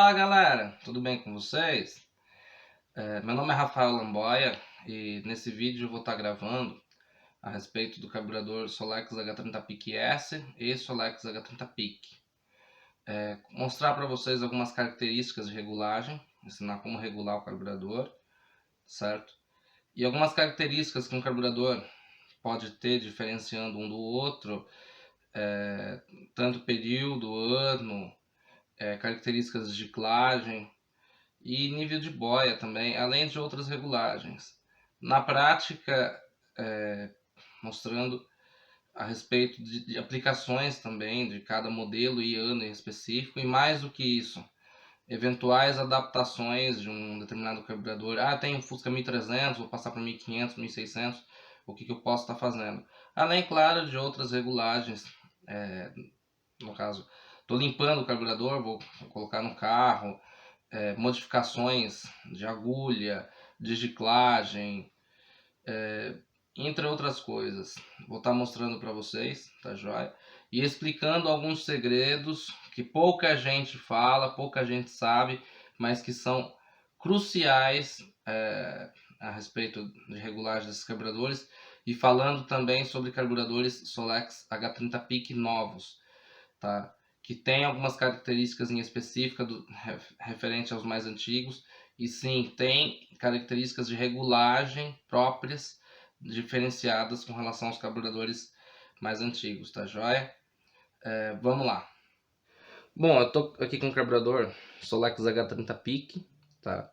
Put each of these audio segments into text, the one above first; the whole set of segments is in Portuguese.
Fala galera, tudo bem com vocês? Meu nome é Rafael Lamboia e nesse vídeo eu vou estar gravando a respeito do carburador Solex H30 PIC S e Solex H30 PIC. Mostrar para vocês algumas características de regulagem, ensinar como regular o carburador, certo? E algumas características que um carburador pode ter diferenciando um do outro, tanto período, ano, características de ciclagem e nível de boia também, além de outras regulagens. Na prática, mostrando a respeito de aplicações também, de cada modelo e ano em específico, e mais do que isso, eventuais adaptações de um determinado carburador. Tem um Fusca 1300, vou passar para 1500, 1600, o que eu posso estar fazendo. Além, claro, de outras regulagens, no caso, estou limpando o carburador, vou colocar no carro, modificações de agulha, de giclagem, entre outras coisas. Vou estar mostrando para vocês, tá joia? E explicando alguns segredos que pouca gente fala, pouca gente sabe, mas que são cruciais a respeito de regulagem desses carburadores, e falando também sobre carburadores Solex H30 PIC novos, tá? Que tem algumas características em específica referente aos mais antigos, e sim, tem características de regulagem próprias, diferenciadas com relação aos carburadores mais antigos, tá joia? Vamos lá. Bom, eu tô aqui com o carburador Solex H30 PIC, tá?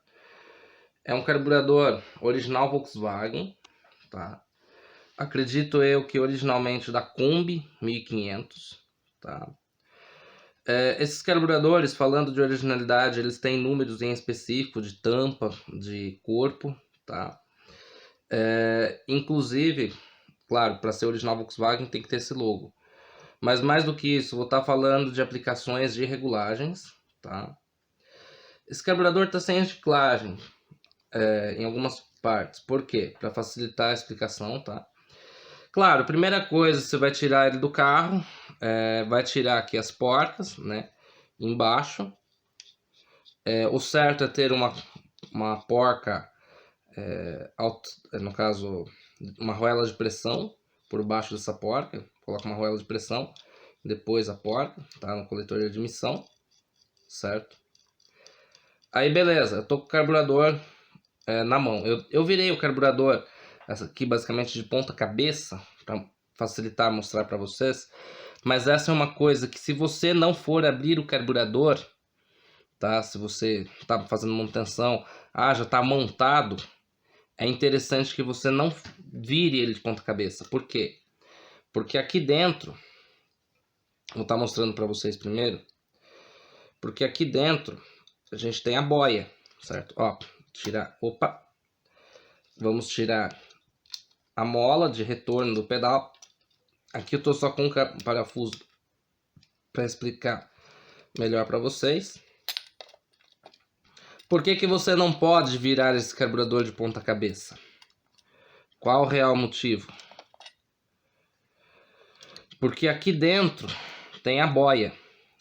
É um carburador original Volkswagen, tá? Acredito eu que originalmente da Kombi 1500, tá? Esses carburadores, falando de originalidade, eles têm números em específico de tampa, de corpo, tá? Inclusive, claro, para ser original Volkswagen tem que ter esse logo. Mas mais do que isso, vou estar falando de aplicações de regulagens, tá? Esse carburador está sem reciclagem em algumas partes. Por quê? Para facilitar a explicação, tá? Claro, primeira coisa, você vai tirar ele do carro, vai tirar aqui as porcas, né? Embaixo. O certo é ter uma porca, no caso, uma arruela de pressão por baixo dessa porca. Coloca uma arruela de pressão, depois a porca, tá? No coletor de admissão, certo? Aí beleza, eu tô com o carburador na mão. Eu virei o carburador aqui basicamente de ponta cabeça, para facilitar mostrar para vocês. Mas essa é uma coisa que, se você não for abrir o carburador, tá? Se você tá fazendo manutenção, já está montado, é interessante que você não vire ele de ponta cabeça. Por quê? Porque aqui dentro, vou estar mostrando para vocês primeiro, porque aqui dentro a gente tem a boia, certo? Ó, vamos tirar a mola de retorno do pedal. Aqui eu tô só com um parafuso para explicar melhor para vocês. Por que que você não pode virar esse carburador de ponta cabeça? Qual o real motivo? Porque aqui dentro tem a boia.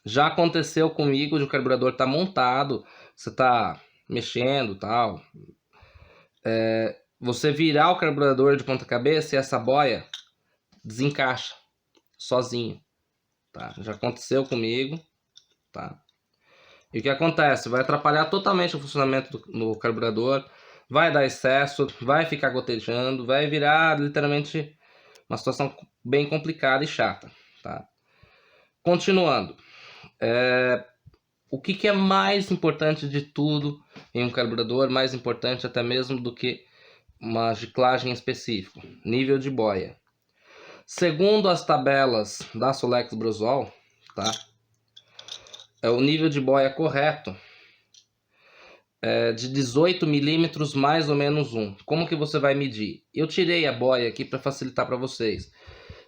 Já aconteceu comigo de o carburador estar montado, você tá mexendo, tal, você virar o carburador de ponta cabeça e essa boia desencaixa sozinho, tá? Já aconteceu comigo, tá? E o que acontece? Vai atrapalhar totalmente o funcionamento do carburador, vai dar excesso, vai ficar gotejando, vai virar literalmente uma situação bem complicada e chata, tá? Continuando, o que é mais importante de tudo em um carburador, mais importante até mesmo do que uma giclagem específica? Nível de boia. Segundo as tabelas da Solex Brusol, tá? O nível de boia correto de 18 milímetros mais ou menos 1. Como que você vai medir? Eu tirei a boia aqui para facilitar para vocês,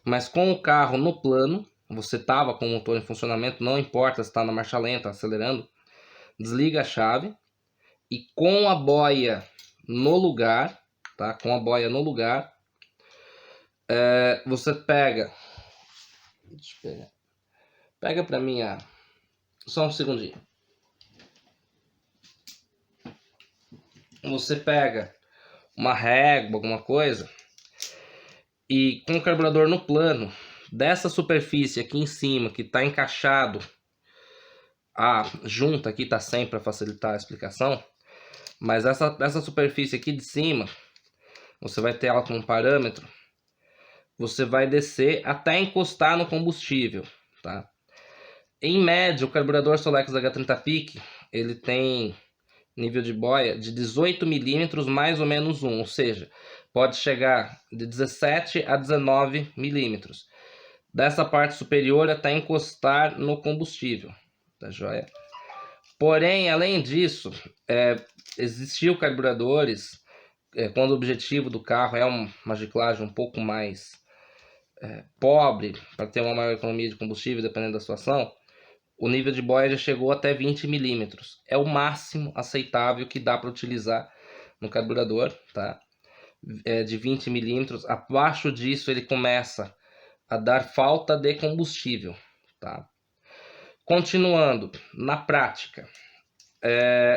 mas com o carro no plano, você estava com o motor em funcionamento, não importa se está na marcha lenta, acelerando, desliga a chave e com a boia no lugar, tá? Com a boia no lugar, você pega, deixa eu pegar, pega para mim só um segundinho. você pega uma régua, alguma coisa, e com o carburador no plano, dessa superfície aqui em cima, que está encaixado, a junta aqui está sem para facilitar a explicação, mas essa superfície aqui de cima, você vai ter ela como parâmetro, você vai descer até encostar no combustível, tá? Em média, o carburador Solex H30 Peak, ele tem nível de boia de 18 milímetros mais ou menos 1, ou seja, pode chegar de 17 a 19 milímetros. Dessa parte superior até encostar no combustível, tá joia? Porém, além disso, existiam carburadores, quando o objetivo do carro é uma reciclagem um pouco mais pobre, para ter uma maior economia de combustível, dependendo da situação, o nível de boia já chegou até 20 milímetros. É o máximo aceitável que dá para utilizar no carburador, tá? De 20 milímetros. Abaixo disso ele começa a dar falta de combustível, tá? Continuando, na prática,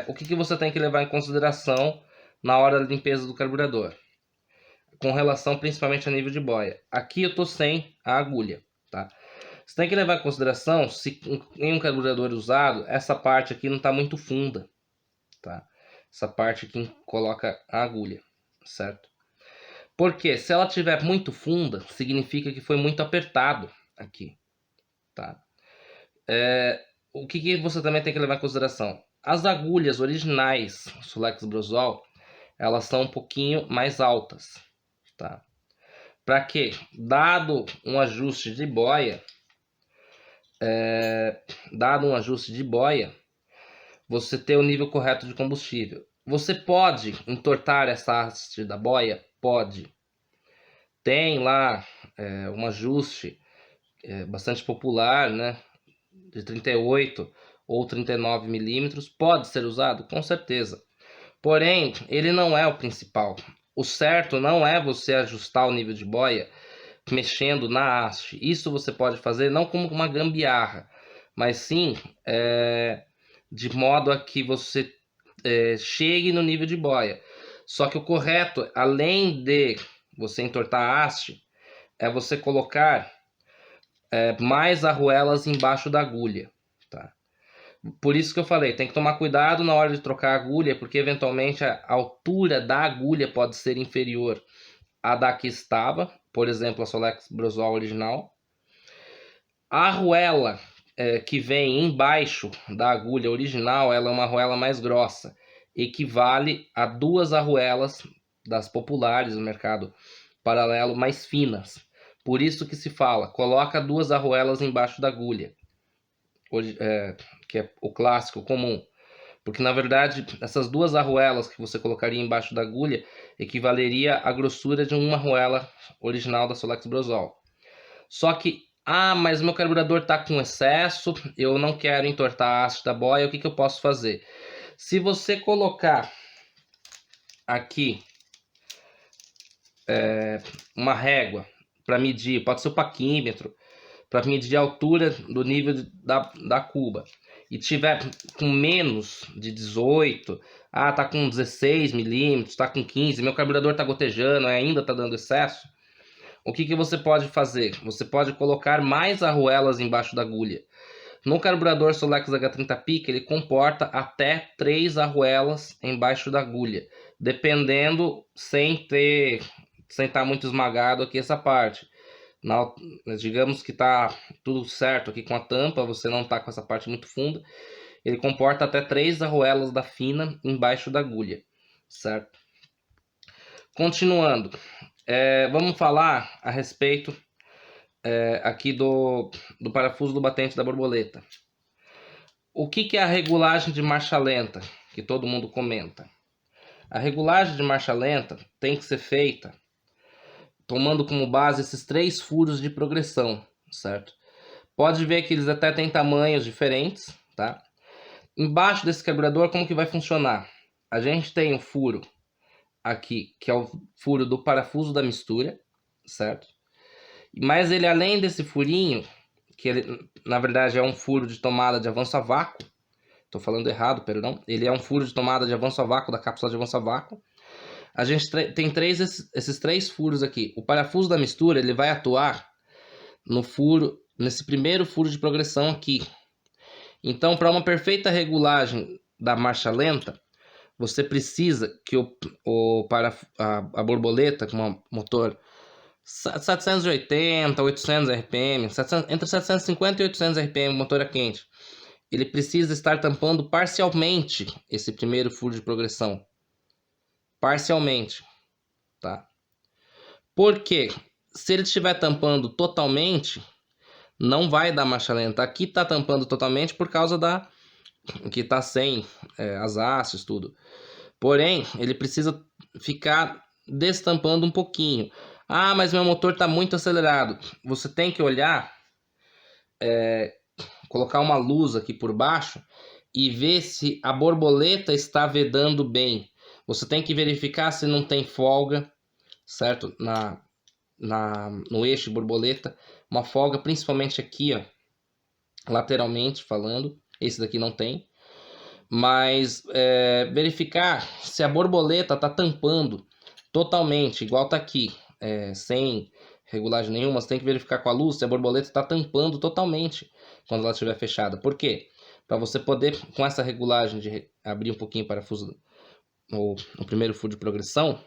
o que você tem que levar em consideração na hora da limpeza do carburador? Com relação principalmente a nível de boia. Aqui eu tô sem a agulha, tá? Você tem que levar em consideração se em um carburador usado, essa parte aqui não está muito funda, tá? Essa parte aqui coloca a agulha, certo? Porque se ela tiver muito funda, significa que foi muito apertado aqui, tá? O que você também tem que levar em consideração? As agulhas originais Solex Brosol, elas são um pouquinho mais altas, tá? Para que, dado um ajuste de boia, você ter o nível correto de combustível. Você pode entortar essa haste da boia? Pode. Tem lá um ajuste bastante popular, né? De 38 ou 39 milímetros. Pode ser usado? Com certeza. Porém, ele não é o principal. O certo não é você ajustar o nível de boia mexendo na haste. Isso você pode fazer não como uma gambiarra, mas sim de modo a que você chegue no nível de boia. Só que o correto, além de você entortar a haste, é você colocar mais arruelas embaixo da agulha, tá? Por isso que eu falei, tem que tomar cuidado na hora de trocar a agulha, porque eventualmente a altura da agulha pode ser inferior à da que estava, por exemplo, a Solex Brosol original. A arruela que vem embaixo da agulha original, ela é uma arruela mais grossa, equivale a 2 arruelas das populares do mercado paralelo mais finas. Por isso que se fala, coloca 2 arruelas embaixo da agulha, que é o clássico, comum. Porque na verdade, essas 2 arruelas que você colocaria embaixo da agulha equivaleria à grossura de uma arruela original da Solex Brosol. Só que, mas meu carburador está com excesso, eu não quero entortar a haste da boia, o que eu posso fazer? Se você colocar aqui uma régua para medir, pode ser o paquímetro, para medir a altura do nível da cuba, e tiver com menos de 18, tá com 16 milímetros, tá com 15, meu carburador tá gotejando, ainda tá dando excesso, o que você pode fazer? Você pode colocar mais arruelas embaixo da agulha. No carburador Solex H30 Peak, ele comporta até 3 arruelas embaixo da agulha, dependendo, sem estar muito esmagado aqui essa parte. Digamos que está tudo certo aqui com a tampa, você não está com essa parte muito funda, ele comporta até 3 arruelas da fina embaixo da agulha, certo? Continuando, vamos falar a respeito aqui do parafuso do batente da borboleta. O que é a regulagem de marcha lenta, que todo mundo comenta? A regulagem de marcha lenta tem que ser feita tomando como base esses 3 furos de progressão, certo? Pode ver que eles até têm tamanhos diferentes, tá? Embaixo desse carburador, como que vai funcionar? A gente tem um furo aqui, que é o furo do parafuso da mistura, certo? Mas ele, além desse furinho, que ele, na verdade, é um furo de tomada de avanço a vácuo, Tô falando errado, perdão. Ele é um furo de tomada de avanço a vácuo, da cápsula de avanço a vácuo. A gente tem esses 3 furos aqui. O parafuso da mistura, ele vai atuar no furo, nesse primeiro furo de progressão aqui. Então, para uma perfeita regulagem da marcha lenta, você precisa que a borboleta com um motor 780, 800 RPM, entre 750 e 800 RPM, motor a quente, ele precisa estar tampando parcialmente esse primeiro furo de progressão. Parcialmente, tá? Porque se ele estiver tampando totalmente, não vai dar marcha lenta. Aqui tá tampando totalmente por causa que tá sem as hastes, tudo. Porém, ele precisa ficar destampando um pouquinho. Ah, mas meu motor tá muito acelerado. Você tem que olhar, colocar uma luz aqui por baixo e ver se a borboleta está vedando bem. Você tem que verificar se não tem folga, certo? No eixo borboleta, uma folga principalmente aqui, ó, lateralmente falando. Esse daqui não tem. Mas verificar se a borboleta está tampando totalmente, igual tá aqui, sem regulagem nenhuma. Você tem que verificar com a luz se a borboleta está tampando totalmente quando ela estiver fechada. Por quê? Para você poder, com essa regulagem de abrir um pouquinho o parafuso, o primeiro furo de progressão,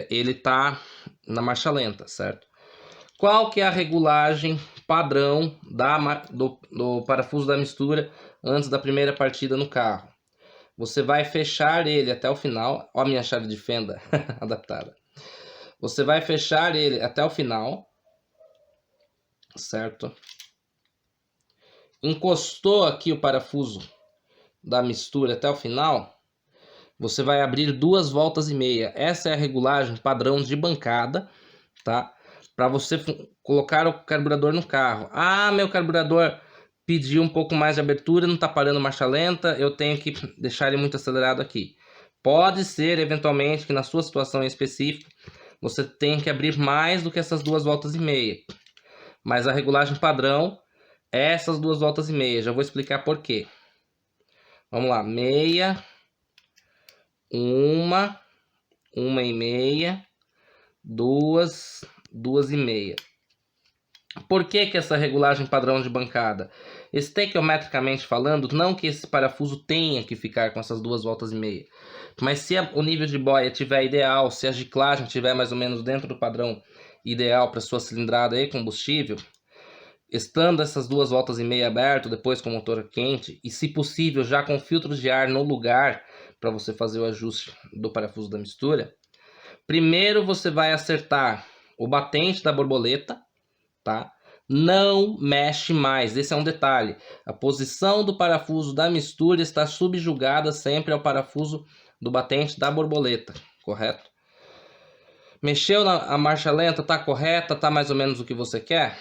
ele tá na marcha lenta, certo? Qual que é a regulagem padrão do parafuso da mistura antes da primeira partida no carro? Você vai fechar ele até o final. Ó a minha chave de fenda adaptada. Você vai fechar ele até o final, certo? Encostou aqui o parafuso da mistura até o final, você vai abrir 2 voltas e meia. Essa é a regulagem padrão de bancada, tá? Para você colocar o carburador no carro. Ah, meu carburador pediu um pouco mais de abertura, não está parando marcha lenta, eu tenho que deixar ele muito acelerado aqui. Pode ser, eventualmente, que na sua situação em específico, você tenha que abrir mais do que essas 2 voltas e meia. Mas a regulagem padrão é essas 2 voltas e meia. Já vou explicar por quê. Vamos lá, meia, uma e meia, 2 e meia. Por que essa regulagem padrão de bancada? Estequiometricamente falando, não que esse parafuso tenha que ficar com essas 2 voltas e meia, mas se o nível de boia estiver ideal, se a giclagem estiver mais ou menos dentro do padrão ideal para sua cilindrada e combustível, estando essas 2 voltas e meia aberto, depois com o motor quente, e se possível já com filtros de ar no lugar para você fazer o ajuste do parafuso da mistura, primeiro você vai acertar o batente da borboleta, tá? Não mexe mais, esse é um detalhe. A posição do parafuso da mistura está subjugada sempre ao parafuso do batente da borboleta, correto? Mexeu a marcha lenta, tá correta, tá mais ou menos o que você quer?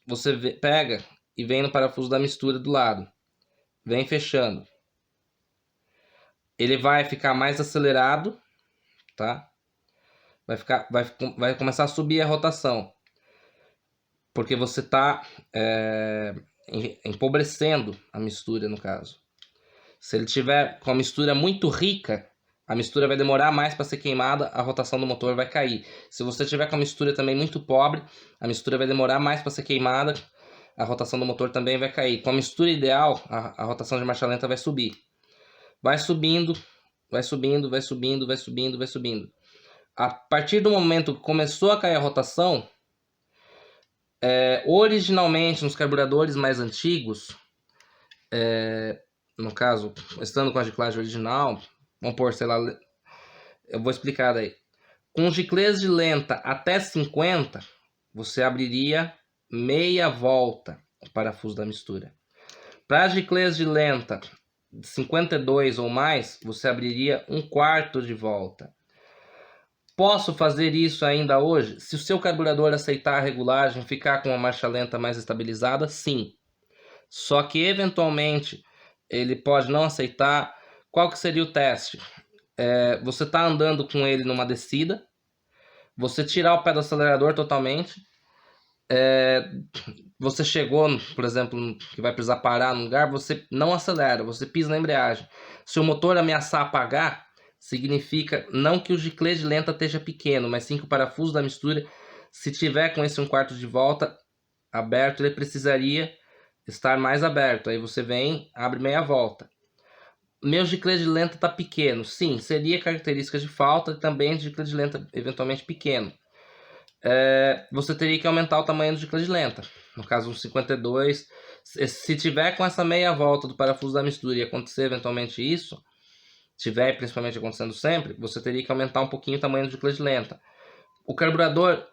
Você pega e vem no parafuso da mistura do lado. Vem fechando. Ele vai ficar mais acelerado, tá? Vai começar a subir a rotação. Porque você está empobrecendo a mistura, no caso. Se ele tiver com a mistura muito rica, a mistura vai demorar mais para ser queimada, a rotação do motor vai cair. Se você tiver com a mistura também muito pobre, a mistura vai demorar mais para ser queimada, a rotação do motor também vai cair. Com a mistura ideal, a rotação de marcha lenta vai subir. Vai subindo, vai subindo, vai subindo, vai subindo, vai subindo. A partir do momento que começou a cair a rotação, originalmente nos carburadores mais antigos, no caso, estando com a giclagem original, vamos pôr, sei lá, eu vou explicar daí. Com giclês de lenta até 50, você abriria meia volta o parafuso da mistura. Para giclês de lenta 52 ou mais, você abriria 1/4 de volta. Posso fazer isso ainda hoje? Se o seu carburador aceitar a regulagem, ficar com uma marcha lenta mais estabilizada, sim. Só que, eventualmente, ele pode não aceitar. Qual que seria o teste? Você está andando com ele numa descida, você tirar o pé do acelerador totalmente, você chegou, por exemplo, que vai precisar parar no lugar, você não acelera, você pisa na embreagem. Se o motor ameaçar apagar, significa não que o giclê de lenta esteja pequeno, mas sim que o parafuso da mistura, se tiver com esse 1/4 de volta aberto, ele precisaria estar mais aberto. Aí você vem, abre meia volta. Meu giclê de lenta está pequeno. Sim, seria característica de falta e também de giclê de lenta eventualmente pequeno. Você teria que aumentar o tamanho do giclê de lenta. No caso, um 52. Se tiver com essa meia volta do parafuso da mistura e acontecer eventualmente isso, tiver principalmente acontecendo sempre, você teria que aumentar um pouquinho o tamanho do giclê de lenta. O carburador,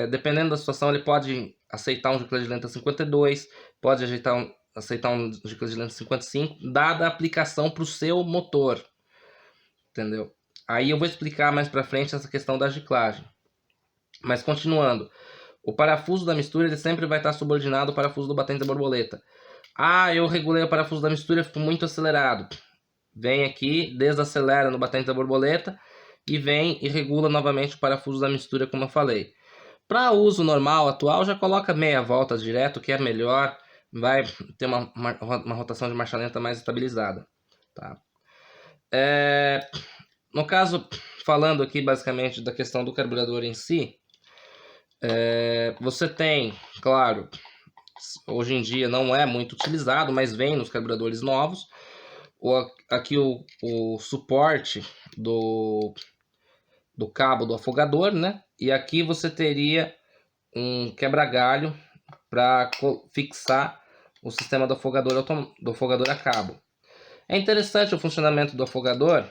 dependendo da situação, ele pode aceitar um giclê de lenta 52, pode aceitar um giclê de lenta 55, dada a aplicação para o seu motor. Entendeu? Aí eu vou explicar mais para frente essa questão da giclagem. Mas continuando, o parafuso da mistura ele sempre vai estar subordinado ao parafuso do batente da borboleta. Ah, eu regulei o parafuso da mistura e ficou muito acelerado. Vem aqui, desacelera no batente da borboleta e vem e regula novamente o parafuso da mistura, como eu falei. Para uso normal, atual, já coloca meia volta direto, que é melhor, vai ter uma rotação de marcha lenta mais estabilizada. Tá? No caso, falando aqui basicamente da questão do carburador em si, você tem, claro, hoje em dia não é muito utilizado, mas vem nos carburadores novos, aqui o suporte do cabo do afogador, né? E aqui você teria um quebra-galho para fixar o sistema do afogador a cabo. É interessante o funcionamento do afogador,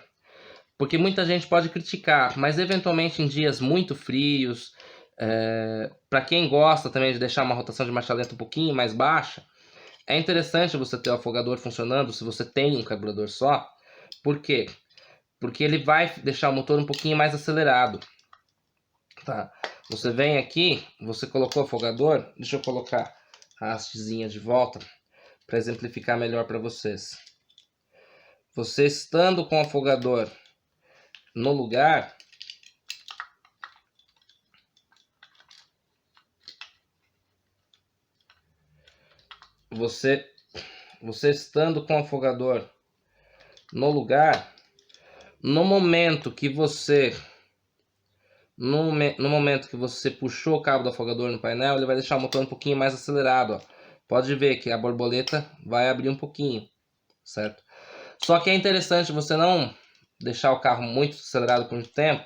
porque muita gente pode criticar, mas eventualmente em dias muito frios, para quem gosta também de deixar uma rotação de marcha lenta um pouquinho mais baixa, é interessante você ter o afogador funcionando se você tem um carburador só. Por quê? Porque ele vai deixar o motor um pouquinho mais acelerado. Tá? Você vem aqui, você colocou o afogador, deixa eu colocar a hastezinha de volta para exemplificar melhor para vocês. Você estando com o afogador no lugar, você estando com o afogador no lugar, no momento que você puxou o cabo do afogador no painel, ele vai deixar o motor um pouquinho mais acelerado. Ó. Pode ver que a borboleta vai abrir um pouquinho, certo? Só que é interessante você não deixar o carro muito acelerado por muito tempo,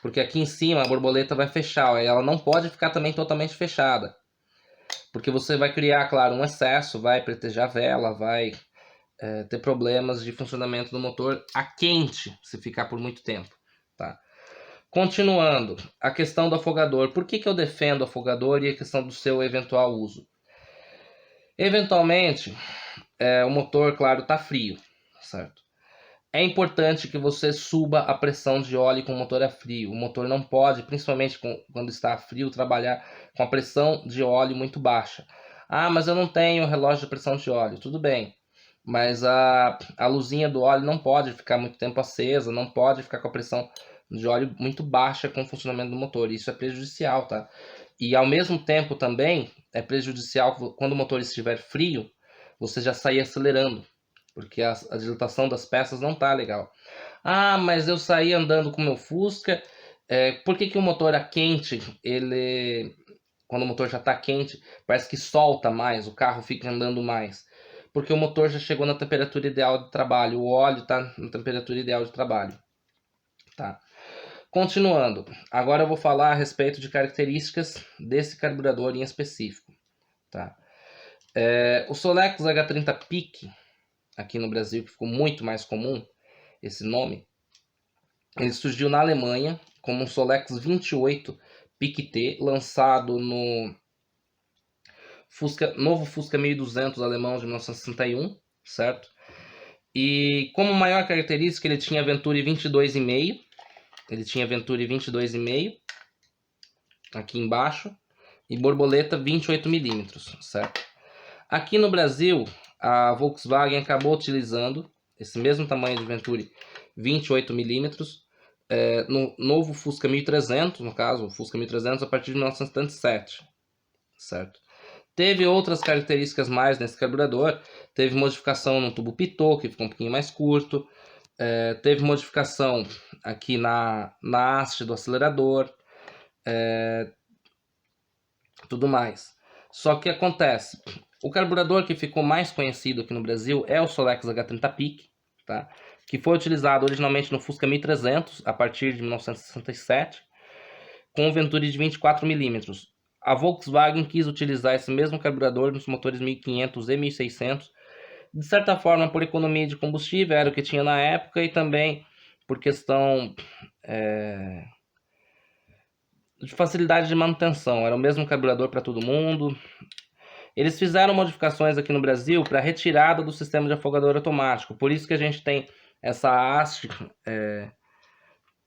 porque aqui em cima a borboleta vai fechar, ó, e ela não pode ficar também totalmente fechada. Porque você vai criar, claro, um excesso, vai pretejar a vela, vai ter problemas de funcionamento do motor a quente se ficar por muito tempo. Tá? Continuando, a questão do afogador. Por que eu defendo o afogador e a questão do seu eventual uso? Eventualmente, o motor, claro, está frio, certo? É importante que você suba a pressão de óleo com o motor a frio. O motor não pode, principalmente quando está frio, trabalhar com a pressão de óleo muito baixa. Ah, mas eu não tenho relógio de pressão de óleo. Tudo bem, mas a luzinha do óleo não pode ficar muito tempo acesa, não pode ficar com a pressão de óleo muito baixa com o funcionamento do motor. Isso é prejudicial, tá? E ao mesmo tempo também é prejudicial quando o motor estiver frio, você já sair acelerando, porque a dilatação das peças não tá legal. Ah, mas eu saí andando com o meu Fusca. Por que o motor a quente, quando o motor já está quente, parece que solta mais, o carro fica andando mais? Porque o motor já chegou na temperatura ideal de trabalho, o óleo está na temperatura ideal de trabalho. Tá? Continuando, agora eu vou falar a respeito de características desse carburador em específico. Tá? O Solex H30 Peak, aqui no Brasil, que ficou muito mais comum esse nome, ele surgiu na Alemanha como um Solex 28 Peak T, lançado no novo Fusca 1200 alemão de 1961, certo? E como maior característica, ele tinha Venturi 22,5. Ele tinha Venturi 22,5 aqui embaixo e borboleta 28 mm, certo? Aqui no Brasil, a Volkswagen acabou utilizando esse mesmo tamanho de Venturi 28 mm no novo Fusca 1300, no caso, o Fusca 1300 a partir de 1977, certo? Teve outras características mais nesse carburador, teve modificação no tubo pitot, que ficou um pouquinho mais curto, teve modificação aqui na haste do acelerador, tudo mais. Só que acontece, o carburador que ficou mais conhecido aqui no Brasil é o Solex H30 Peak, tá? Que foi utilizado originalmente no Fusca 1300, a partir de 1967, com Venturi de 24 mm. A Volkswagen quis utilizar esse mesmo carburador nos motores 1500 e 1600, de certa forma por economia de combustível, era o que tinha na época, e também por questão de facilidade de manutenção. Era o mesmo carburador para todo mundo. Eles fizeram modificações aqui no Brasil para retirada do sistema de afogador automático, por isso que a gente tem essa haste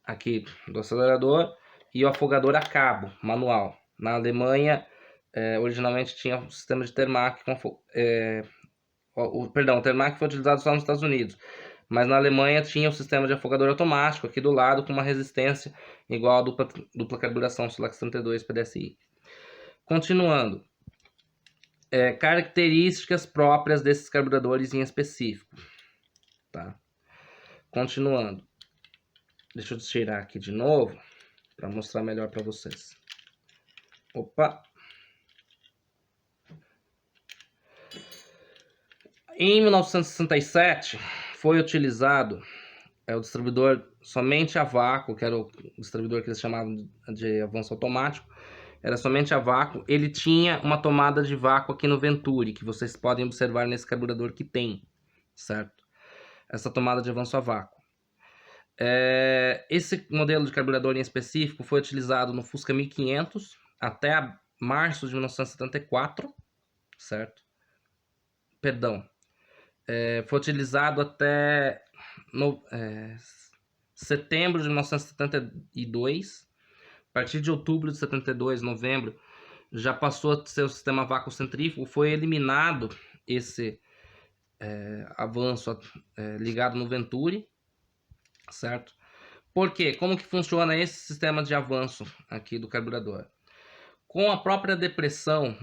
aqui do acelerador e o afogador a cabo, manual. Na Alemanha, originalmente tinha um sistema de Termac. O Termac foi utilizado só nos Estados Unidos. Mas na Alemanha tinha o sistema de afogador automático aqui do lado, com uma resistência igual a dupla carburação Solex 32 PDSI. Continuando. Características próprias desses carburadores em específico. Tá? Continuando. Deixa eu tirar aqui de novo, para mostrar melhor para vocês. Opa! Em 1967, foi utilizado o distribuidor somente a vácuo, que era o distribuidor que eles chamavam de avanço automático, era somente a vácuo. Ele tinha uma tomada de vácuo aqui no Venturi, que vocês podem observar nesse carburador que tem, certo? Essa tomada de avanço a vácuo. Esse modelo de carburador em específico foi utilizado no Fusca 1500 até março de 1974, certo? Perdão. Foi utilizado até setembro de 1972. A partir de outubro de 72, novembro, já passou a ser o sistema vácuo centrífugo. Foi eliminado esse avanço ligado no Venturi, certo? Por quê? Como que funciona esse sistema de avanço aqui do carburador? Com a própria depressão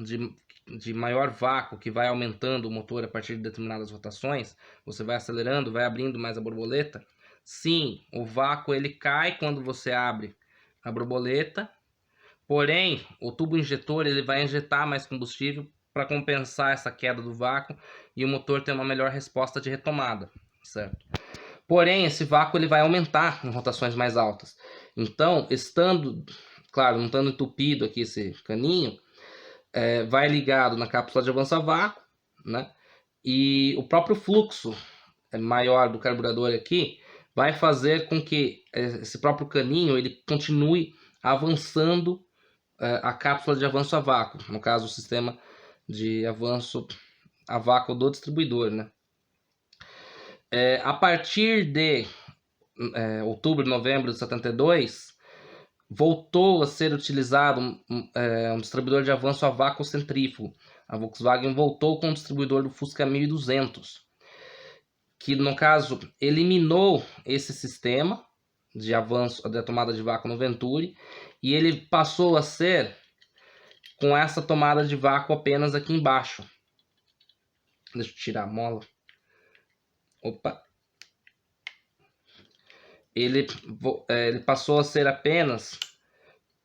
de maior vácuo, que vai aumentando o motor a partir de determinadas rotações, você vai acelerando, vai abrindo mais a borboleta. Sim, o vácuo ele cai quando você abre a borboleta, porém o tubo injetor ele vai injetar mais combustível para compensar essa queda do vácuo e o motor ter uma melhor resposta de retomada, certo? Porém, esse vácuo ele vai aumentar em rotações mais altas. Então, claro, não estando entupido aqui esse caninho, vai ligado na cápsula de avanço a vácuo, né? E o próprio fluxo maior do carburador aqui vai fazer com que esse próprio caninho ele continue avançando a cápsula de avanço a vácuo, no caso o sistema de avanço a vácuo do distribuidor, né? A partir de outubro e novembro de 72, voltou a ser utilizado um distribuidor de avanço a vácuo centrífugo. A Volkswagen voltou com o distribuidor do Fusca 1200, que no caso eliminou esse sistema de avanço da tomada de vácuo no Venturi, e ele passou a ser com essa tomada de vácuo apenas aqui embaixo. Deixa eu tirar a mola. Opa! Ele passou a ser apenas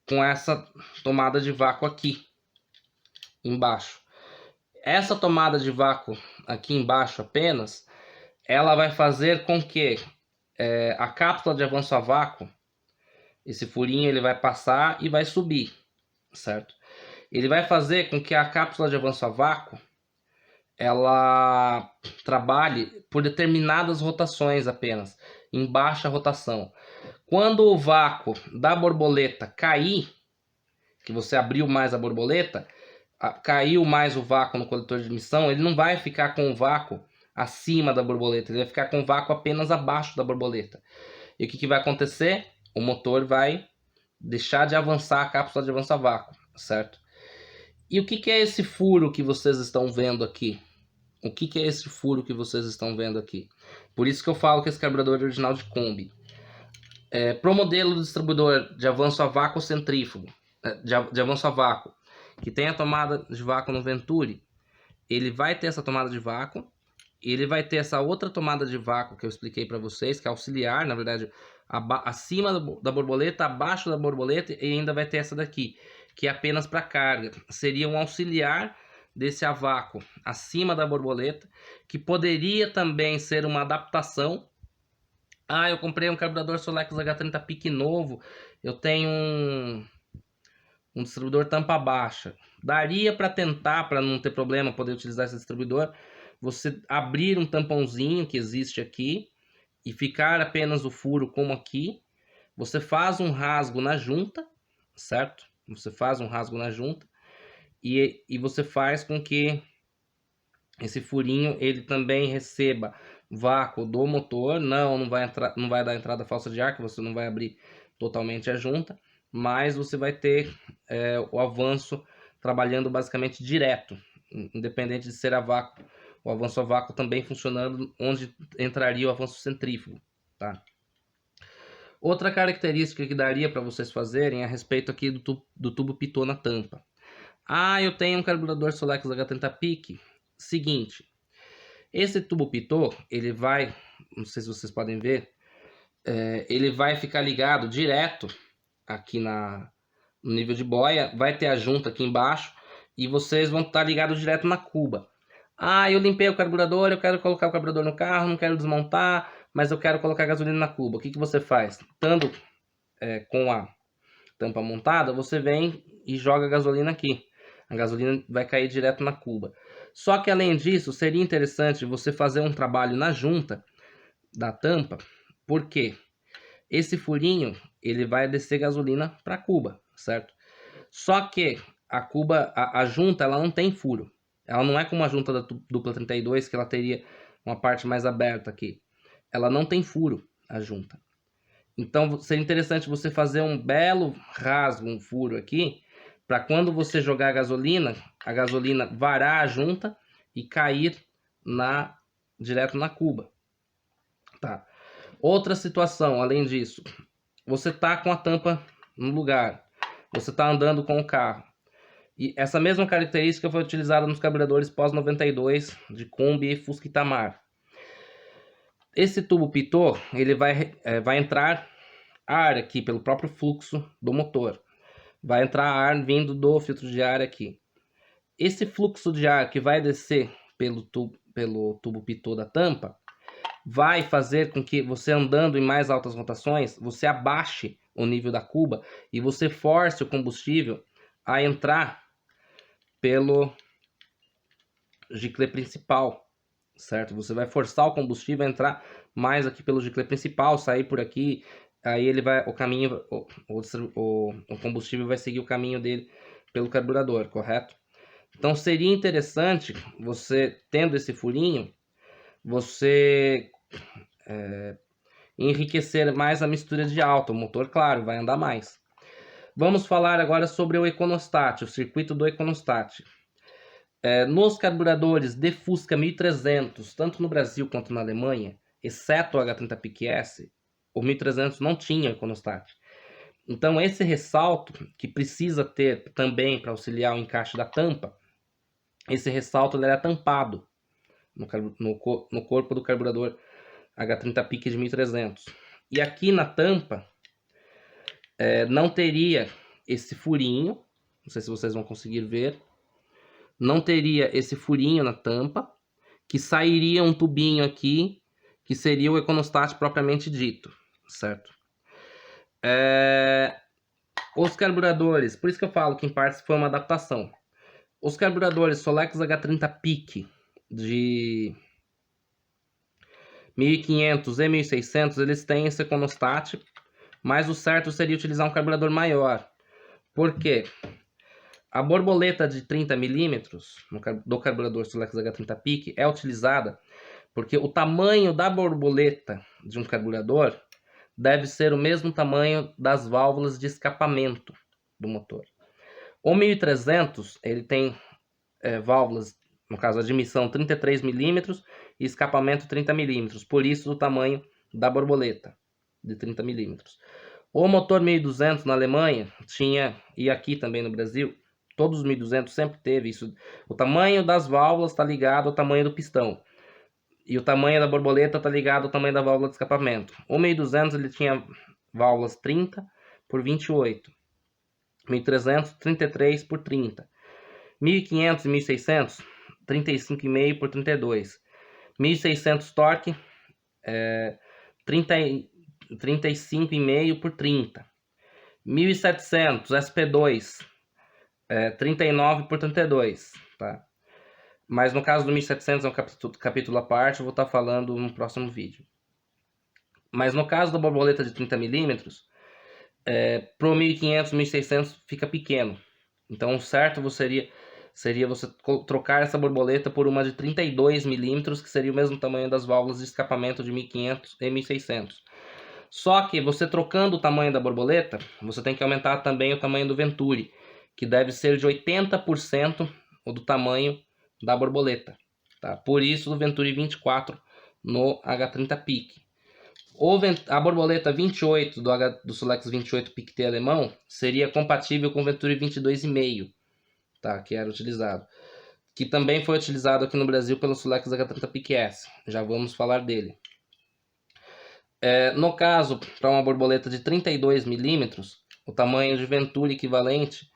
com essa tomada de vácuo aqui embaixo. Essa tomada de vácuo aqui embaixo apenas, ela vai fazer com que a cápsula de avanço a vácuo, esse furinho ele vai passar e vai subir, certo? Ele vai fazer com que a cápsula de avanço a vácuo ela trabalhe por determinadas rotações apenas, em baixa rotação. Quando o vácuo da borboleta cair, que você abriu mais a borboleta, caiu mais o vácuo no coletor de emissão, ele não vai ficar com o vácuo acima da borboleta, ele vai ficar com o vácuo apenas abaixo da borboleta. E o que vai acontecer? O motor vai deixar de avançar a cápsula de avanço a vácuo, certo? E o que é esse furo que vocês estão vendo aqui? O que é esse furo que vocês estão vendo aqui? Por isso que eu falo que esse carburador é original de Kombi. Pro modelo do distribuidor de avanço a vácuo centrífugo, de avanço a vácuo, que tem a tomada de vácuo no Venturi, ele vai ter essa tomada de vácuo, ele vai ter essa outra tomada de vácuo que eu expliquei para vocês, que é auxiliar, na verdade, acima da borboleta, abaixo da borboleta, e ainda vai ter essa daqui, que é apenas para carga. Seria um auxiliar desse a vácuo acima da borboleta, que poderia também ser uma adaptação. Ah, eu comprei um carburador Solex H30 Peak novo, eu tenho um distribuidor tampa baixa. Daria para tentar, para não ter problema, poder utilizar esse distribuidor, você abrir um tampãozinho que existe aqui e ficar apenas o furo como aqui. Você faz um rasgo na junta, certo? Você faz um rasgo na junta e você faz com que esse furinho ele também receba vácuo do motor. Não vai dar entrada falsa de ar, que você não vai abrir totalmente a junta, mas você vai ter o avanço trabalhando basicamente direto, independente de ser a vácuo. O avanço a vácuo também funcionando onde entraria o avanço centrífugo, tá? Outra característica que daria para vocês fazerem é a respeito aqui do tubo pitot na tampa. Ah, eu tenho um carburador Solex H30 Peak. Seguinte, esse tubo pitot, ele vai, não sei se vocês podem ver, ele vai ficar ligado direto aqui no nível de boia, vai ter a junta aqui embaixo e vocês vão estar ligados direto na cuba. Ah, eu limpei o carburador, eu quero colocar o carburador no carro, não quero desmontar, mas eu quero colocar gasolina na cuba. O que você faz? Estando com a tampa montada, você vem e joga a gasolina aqui. A gasolina vai cair direto na cuba. Só que além disso, seria interessante você fazer um trabalho na junta da tampa, porque esse furinho ele vai descer gasolina para a cuba, certo? Só que a cuba, a junta, ela não tem furo. Ela não é como a junta da dupla 32, que ela teria uma parte mais aberta aqui. Ela não tem furo, a junta. Então seria interessante você fazer um belo rasgo, um furo aqui, para quando você jogar a gasolina varar a junta e cair direto na cuba. Tá. Outra situação, além disso, você tá com a tampa no lugar, você tá andando com o carro. E essa mesma característica foi utilizada nos carburadores pós-92 de Kombi, Fusca e Tamar. Esse tubo pitot, ele vai entrar ar aqui pelo próprio fluxo do motor. Vai entrar ar vindo do filtro de ar aqui. Esse fluxo de ar que vai descer pelo tubo pitot da tampa, vai fazer com que você andando em mais altas rotações, você abaixe o nível da cuba e você force o combustível a entrar pelo giclê principal, certo? Você vai forçar o combustível a entrar mais aqui pelo giclê principal, sair por aqui, aí ele vai, o combustível vai seguir o caminho dele pelo carburador, correto? Então seria interessante você, tendo esse furinho, você enriquecer mais a mistura de alta. O motor, claro, vai andar mais. Vamos falar agora sobre o Econostat, o circuito do Econostat. Nos carburadores de Fusca 1300, tanto no Brasil quanto na Alemanha, exceto o H30 Peak S, o 1300 não tinha Econostat. Então esse ressalto, que precisa ter também para auxiliar o encaixe da tampa, esse ressalto ele era tampado no corpo do carburador H30 Peak de 1300. E aqui na tampa não teria esse furinho, não sei se vocês vão conseguir ver, não teria esse furinho na tampa, que sairia um tubinho aqui, que seria o Econostat propriamente dito, certo? Os carburadores, por isso que eu falo que em parte foi uma adaptação. Os carburadores Solex H30 Peak de 1500 e 1600, eles têm esse Econostat, mas o certo seria utilizar um carburador maior. Por quê? A borboleta de 30 mm do carburador Solex H30 Peak é utilizada porque o tamanho da borboleta de um carburador deve ser o mesmo tamanho das válvulas de escapamento do motor. O 1300 ele tem válvulas, no caso, admissão 33 mm e escapamento 30 mm, por isso o tamanho da borboleta de 30 mm. O motor 1200 na Alemanha tinha, e aqui também no Brasil, todos os 1200 sempre teve isso. O tamanho das válvulas está ligado ao tamanho do pistão. E o tamanho da borboleta está ligado ao tamanho da válvula de escapamento. O 1200 ele tinha válvulas 30 por 28. 1300, 33 por 30. 1500 e 1600, 35,5 por 32. 1600 torque, 35,5 por 30. 1700 SP2, 39 por 32, tá? Mas no caso do 1700 é um capítulo à parte, eu vou estar falando no próximo vídeo. Mas no caso da borboleta de 30 milímetros, pro 1500, 1600 fica pequeno. Então o certo seria você trocar essa borboleta por uma de 32 milímetros, que seria o mesmo tamanho das válvulas de escapamento de 1500 e 1600. Só que você trocando o tamanho da borboleta, você tem que aumentar também o tamanho do venturi, que deve ser de 80% do tamanho da borboleta, tá? Por isso o venturi 24 no H30 PIC. A borboleta 28 do Solex 28 PIC T alemão seria compatível com o venturi 22,5, tá? Que era utilizado. Que também foi utilizado aqui no Brasil pelo Solex H30 PIC S. Já vamos falar dele. No caso, para uma borboleta de 32 milímetros, o tamanho de venturi equivalente,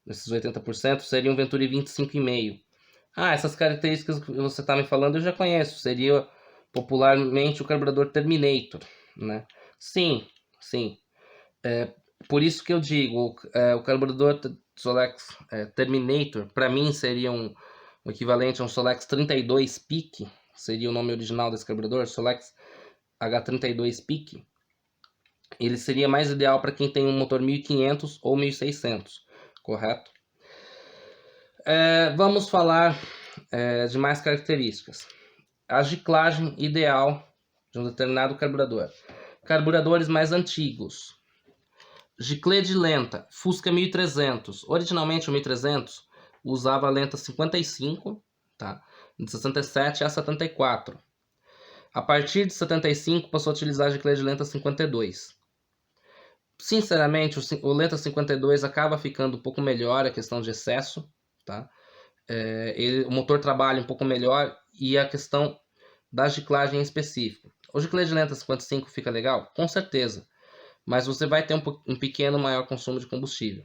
desses 80%, seria um venturi 25,5. Essas características que você está me falando eu já conheço. Seria popularmente o carburador Terminator, né? Sim. Por isso que eu digo, o carburador Solex Terminator, para mim seria o equivalente a um Solex 32 PIC, seria o nome original desse carburador, Solex H32 PIC. Ele seria mais ideal para quem tem um motor 1500 ou 1600, correto? Vamos falar de mais características. A giclagem ideal de um determinado carburador. Carburadores mais antigos. Giclê de lenta, Fusca 1300. Originalmente o 1300 usava a lenta 55, tá? De 67 a 74. A partir de 75 passou a utilizar a giclê de lenta 52. Sinceramente, o lenta 52 acaba ficando um pouco melhor a questão de excesso, tá? O motor trabalha um pouco melhor e a questão da giclagem em específico. O giclê de lenta 55 fica legal? Com certeza. Mas você vai ter um pequeno maior consumo de combustível.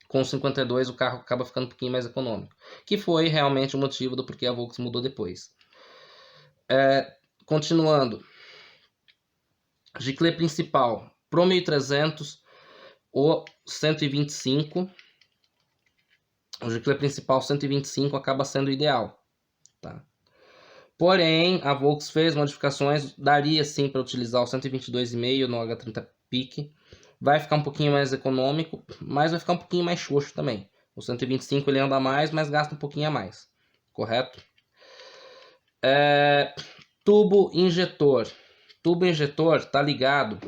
Com o 52 o carro acaba ficando um pouquinho mais econômico. Que foi realmente o motivo do porquê a Volks mudou depois. Continuando. Giclê principal. Pro 1300 ou 125. O giclê principal 125 acaba sendo ideal, tá? Porém, a Volks fez modificações, daria sim para utilizar o 122,5 no H30 PIC. Vai ficar um pouquinho mais econômico, mas vai ficar um pouquinho mais xoxo também. O 125 ele anda mais, mas gasta um pouquinho a mais, correto? Tubo injetor. Tubo injetor está ligado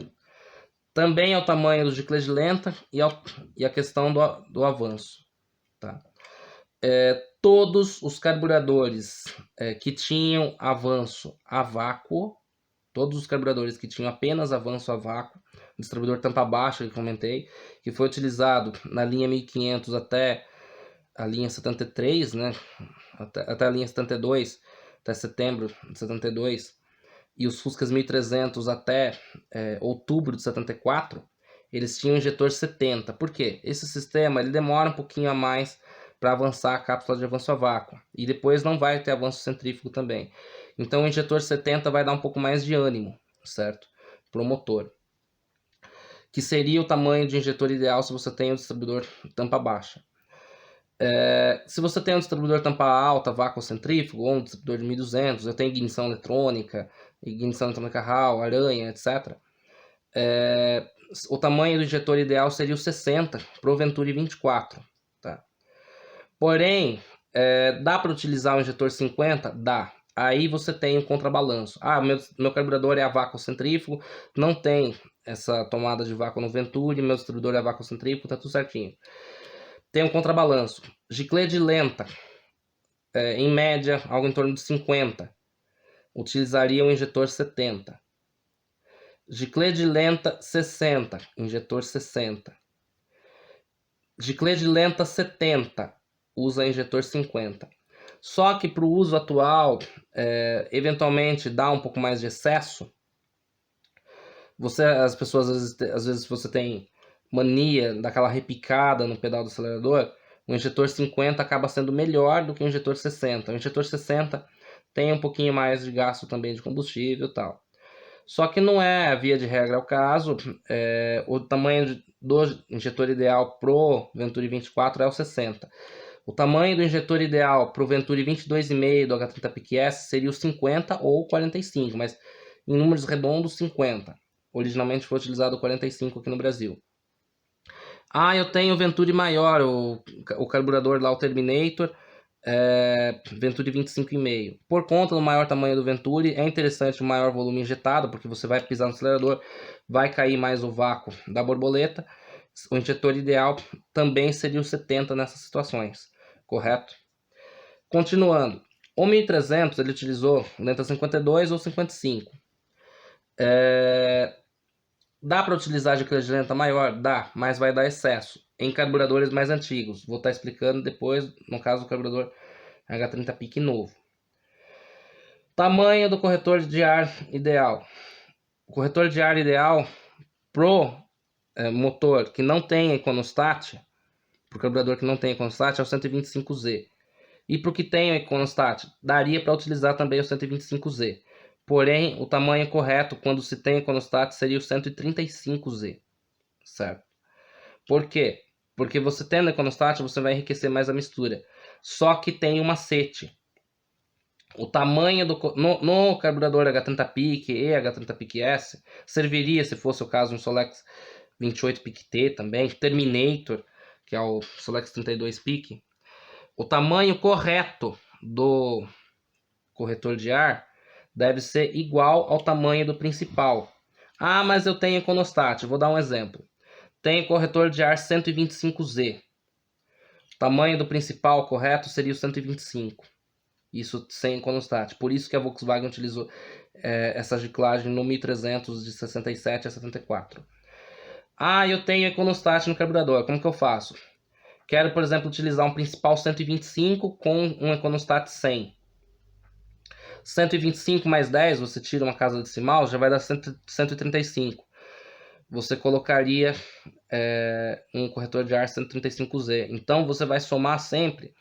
também ao tamanho do giclê de lenta e a questão do avanço, tá? Todos os carburadores que tinham avanço a vácuo, todos os carburadores que tinham apenas avanço a vácuo, distribuidor tampa baixa que comentei, que foi utilizado na linha 1500 até a linha 73, né? Até a linha 72, até setembro de 72, e os Fuscas 1300 até outubro de 74, eles tinham injetor 70. Por quê? Esse sistema ele demora um pouquinho a mais para avançar a cápsula de avanço a vácuo. E depois não vai ter avanço centrífugo também. Então o injetor 70 vai dar um pouco mais de ânimo, certo? Para o motor. Que seria o tamanho de injetor ideal se você tem um distribuidor tampa baixa. Se você tem um distribuidor tampa alta, vácuo centrífugo, ou um distribuidor de 1200, eu tenho ignição eletrônica RAL, aranha, etc. O tamanho do injetor ideal seria o 60 para o Venturi 24. Tá? Porém, dá para utilizar o injetor 50? Dá. Aí você tem um contrabalanço. Meu carburador é a vácuo centrífugo, não tem essa tomada de vácuo no Venturi, meu distribuidor é a vácuo centrífugo, tá tudo certinho. Tem um contrabalanço. Giclê de lenta, em média, algo em torno de 50. Utilizaria o injetor 70. Giclê de lenta 60, injetor 60. Giclete lenta 70, usa injetor 50. Só que para o uso atual, eventualmente dá um pouco mais de excesso. As pessoas, às vezes você tem mania daquela repicada no pedal do acelerador, o injetor 50 acaba sendo melhor do que o injetor 60. O injetor 60 tem um pouquinho mais de gasto também de combustível e tal. Só que não é, via de regra, o caso. O tamanho do injetor ideal pro Venturi 24 é o 60. O tamanho do injetor ideal pro Venturi 22,5 do H30 PQS seria o 50 ou 45, mas em números redondos 50. Originalmente foi utilizado 45 aqui no Brasil. Eu tenho o Venturi maior, o carburador lá, o Terminator, Venturi 25,5. Por conta do maior tamanho do Venturi, é interessante o maior volume injetado, porque você vai pisar no acelerador, vai cair mais o vácuo da borboleta. O injetor ideal também seria o 70 nessas situações, correto? Continuando, o 1300 ele utilizou lenta 52 ou 55. Dá para utilizar de lenta maior? Dá, mas vai dar excesso em carburadores mais antigos. Vou estar explicando depois, no caso do carburador H30 PIC novo. Tamanho do corretor de ar ideal. O corretor de ar ideal pro motor que não tem Econostat, pro carburador que não tem Econostat, é o 125Z. E para o que tem o Econostat, daria para utilizar também o 125Z. Porém, o tamanho correto quando se tem Econostat seria o 135Z, certo? Por quê? Porque você tendo Econostat, você vai enriquecer mais a mistura. Só que tem um macete. O tamanho no carburador H30 PIC e H30 PIC-S serviria, se fosse o caso, um Solex 28 PIC-T também, Terminator, que é o Solex 32 PIC. O tamanho correto do corretor de ar deve ser igual ao tamanho do principal. Mas eu tenho Econostat, vou dar um exemplo. Tenho corretor de ar 125Z. O tamanho do principal correto seria o 125. Isso sem Econostat. Por isso que a Volkswagen utilizou essa giclagem no 1300 de 67 a 74. Eu tenho Econostat no carburador. Como que eu faço? Quero, por exemplo, utilizar um principal 125 com um Econostat 100. 125 mais 10, você tira uma casa decimal, já vai dar 135. Você colocaria um corretor de ar 135Z. Então, você vai somar sempre.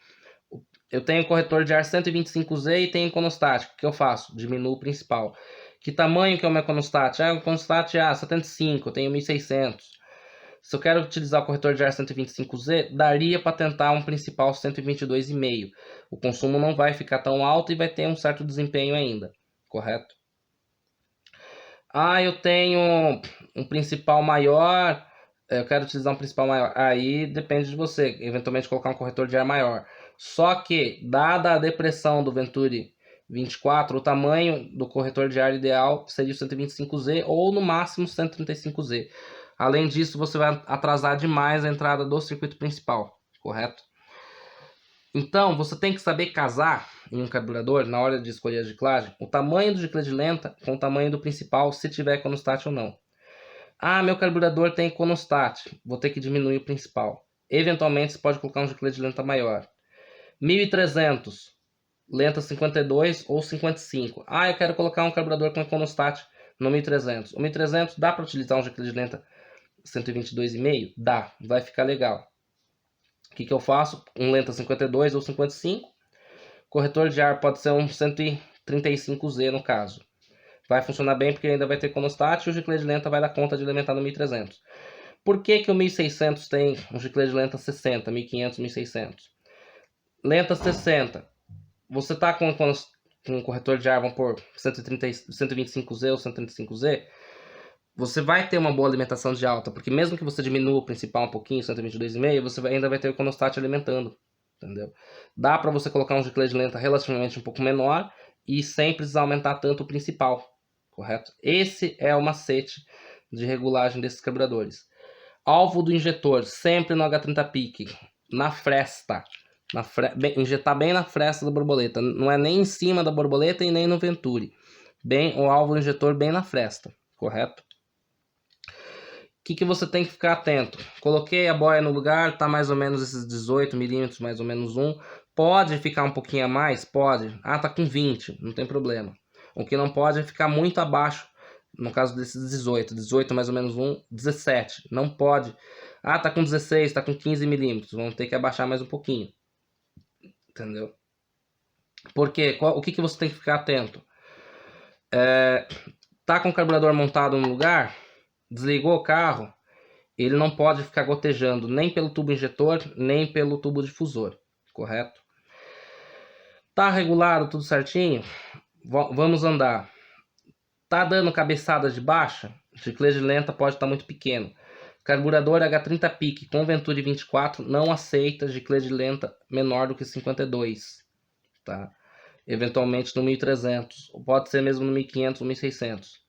Eu tenho corretor de ar 125Z e tenho Econostat. O que eu faço? Diminuo o principal. Que tamanho que é o meu Econostat? O Econostat 75, eu tenho 1600. Se eu quero utilizar o corretor de ar 125Z, daria para tentar um principal 122,5. O consumo não vai ficar tão alto e vai ter um certo desempenho ainda, correto? Eu tenho um principal maior, eu quero utilizar um principal maior. Aí depende de você, eventualmente colocar um corretor de ar maior. Só que, dada a depressão do Venturi 24, o tamanho do corretor de ar ideal seria o 125Z ou no máximo 135Z. Além disso, você vai atrasar demais a entrada do circuito principal, correto? Então, você tem que saber casar em um carburador, na hora de escolher a giclagem, o tamanho do giclete lenta com o tamanho do principal, se tiver Econostat ou não. Meu carburador tem Econostat, vou ter que diminuir o principal. Eventualmente, você pode colocar um giclete lenta maior. 1300, lenta 52 ou 55. Eu quero colocar um carburador com Econostat no 1300. O 1300 dá para utilizar um giclete lenta 122,5? Dá, vai ficar legal. O que eu faço? Um lenta 52 ou 55. Corretor de ar pode ser um 135Z no caso. Vai funcionar bem porque ainda vai ter Econostat e o giclete lenta vai dar conta de alimentar no 1300. Por que o 1600 tem um giclete lenta 60, 1500, 1600? Lenta 60. Você está com um corretor de ar, vamos por 125Z ou 135Z, você vai ter uma boa alimentação de alta, porque mesmo que você diminua o principal um pouquinho, 122,5, você ainda vai ter o Econostat alimentando, entendeu? Dá para você colocar um giclete lenta relativamente um pouco menor e sem precisar aumentar tanto o principal, correto? Esse é o macete de regulagem desses carburadores. Alvo do injetor, sempre no H30 PIC, na fresta. Injetar bem na fresta da borboleta, não é nem em cima da borboleta e nem no Venturi. O alvo do injetor bem na fresta, correto? que você tem que ficar atento? Coloquei a boia no lugar, tá mais ou menos esses 18 milímetros, mais ou menos um. Pode ficar um pouquinho a mais? Pode. Ah, tá com 20, não tem problema. O que não pode é ficar muito abaixo, no caso desses 18. 18 mais ou menos um, 17. Não pode. Ah, tá com 16, tá com 15 milímetros. Vamos ter que abaixar mais um pouquinho. Entendeu? Porque o que você tem que ficar atento? Tá com o carburador montado no lugar, desligou o carro, ele não pode ficar gotejando nem pelo tubo injetor, nem pelo tubo difusor, correto? Tá regulado, tudo certinho? Vamos andar. Tá dando cabeçada de baixa? Giclete lenta pode estar muito pequeno. Carburador H30 PIC com Venturi 24 não aceita giclete lenta menor do que 52, tá? Eventualmente no 1300, ou pode ser mesmo no 1500 ou 1600.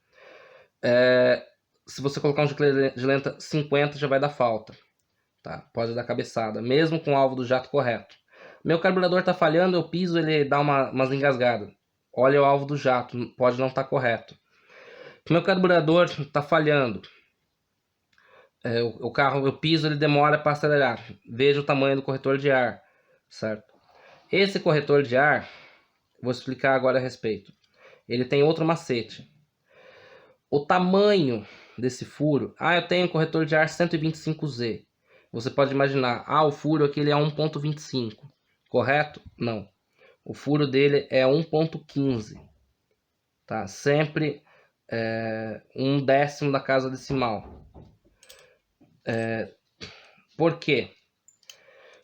Se você colocar um giclete de lenta 50 já vai dar falta, tá? Pode dar cabeçada, mesmo com o alvo do jato correto. Meu carburador está falhando, eu piso, ele dá umas engasgadas. Olha o alvo do jato, pode não estar correto. Meu carburador está falhando. O carro, eu piso, ele demora para acelerar. Veja o tamanho do corretor de ar, certo? Esse corretor de ar, vou explicar agora a respeito. Ele tem outro macete. O tamanho desse furo... eu tenho um corretor de ar 125Z. Você pode imaginar, o furo aqui ele é 1.25, correto? Não. O furo dele é 1.15, tá? Sempre um décimo da casa decimal. Por quê?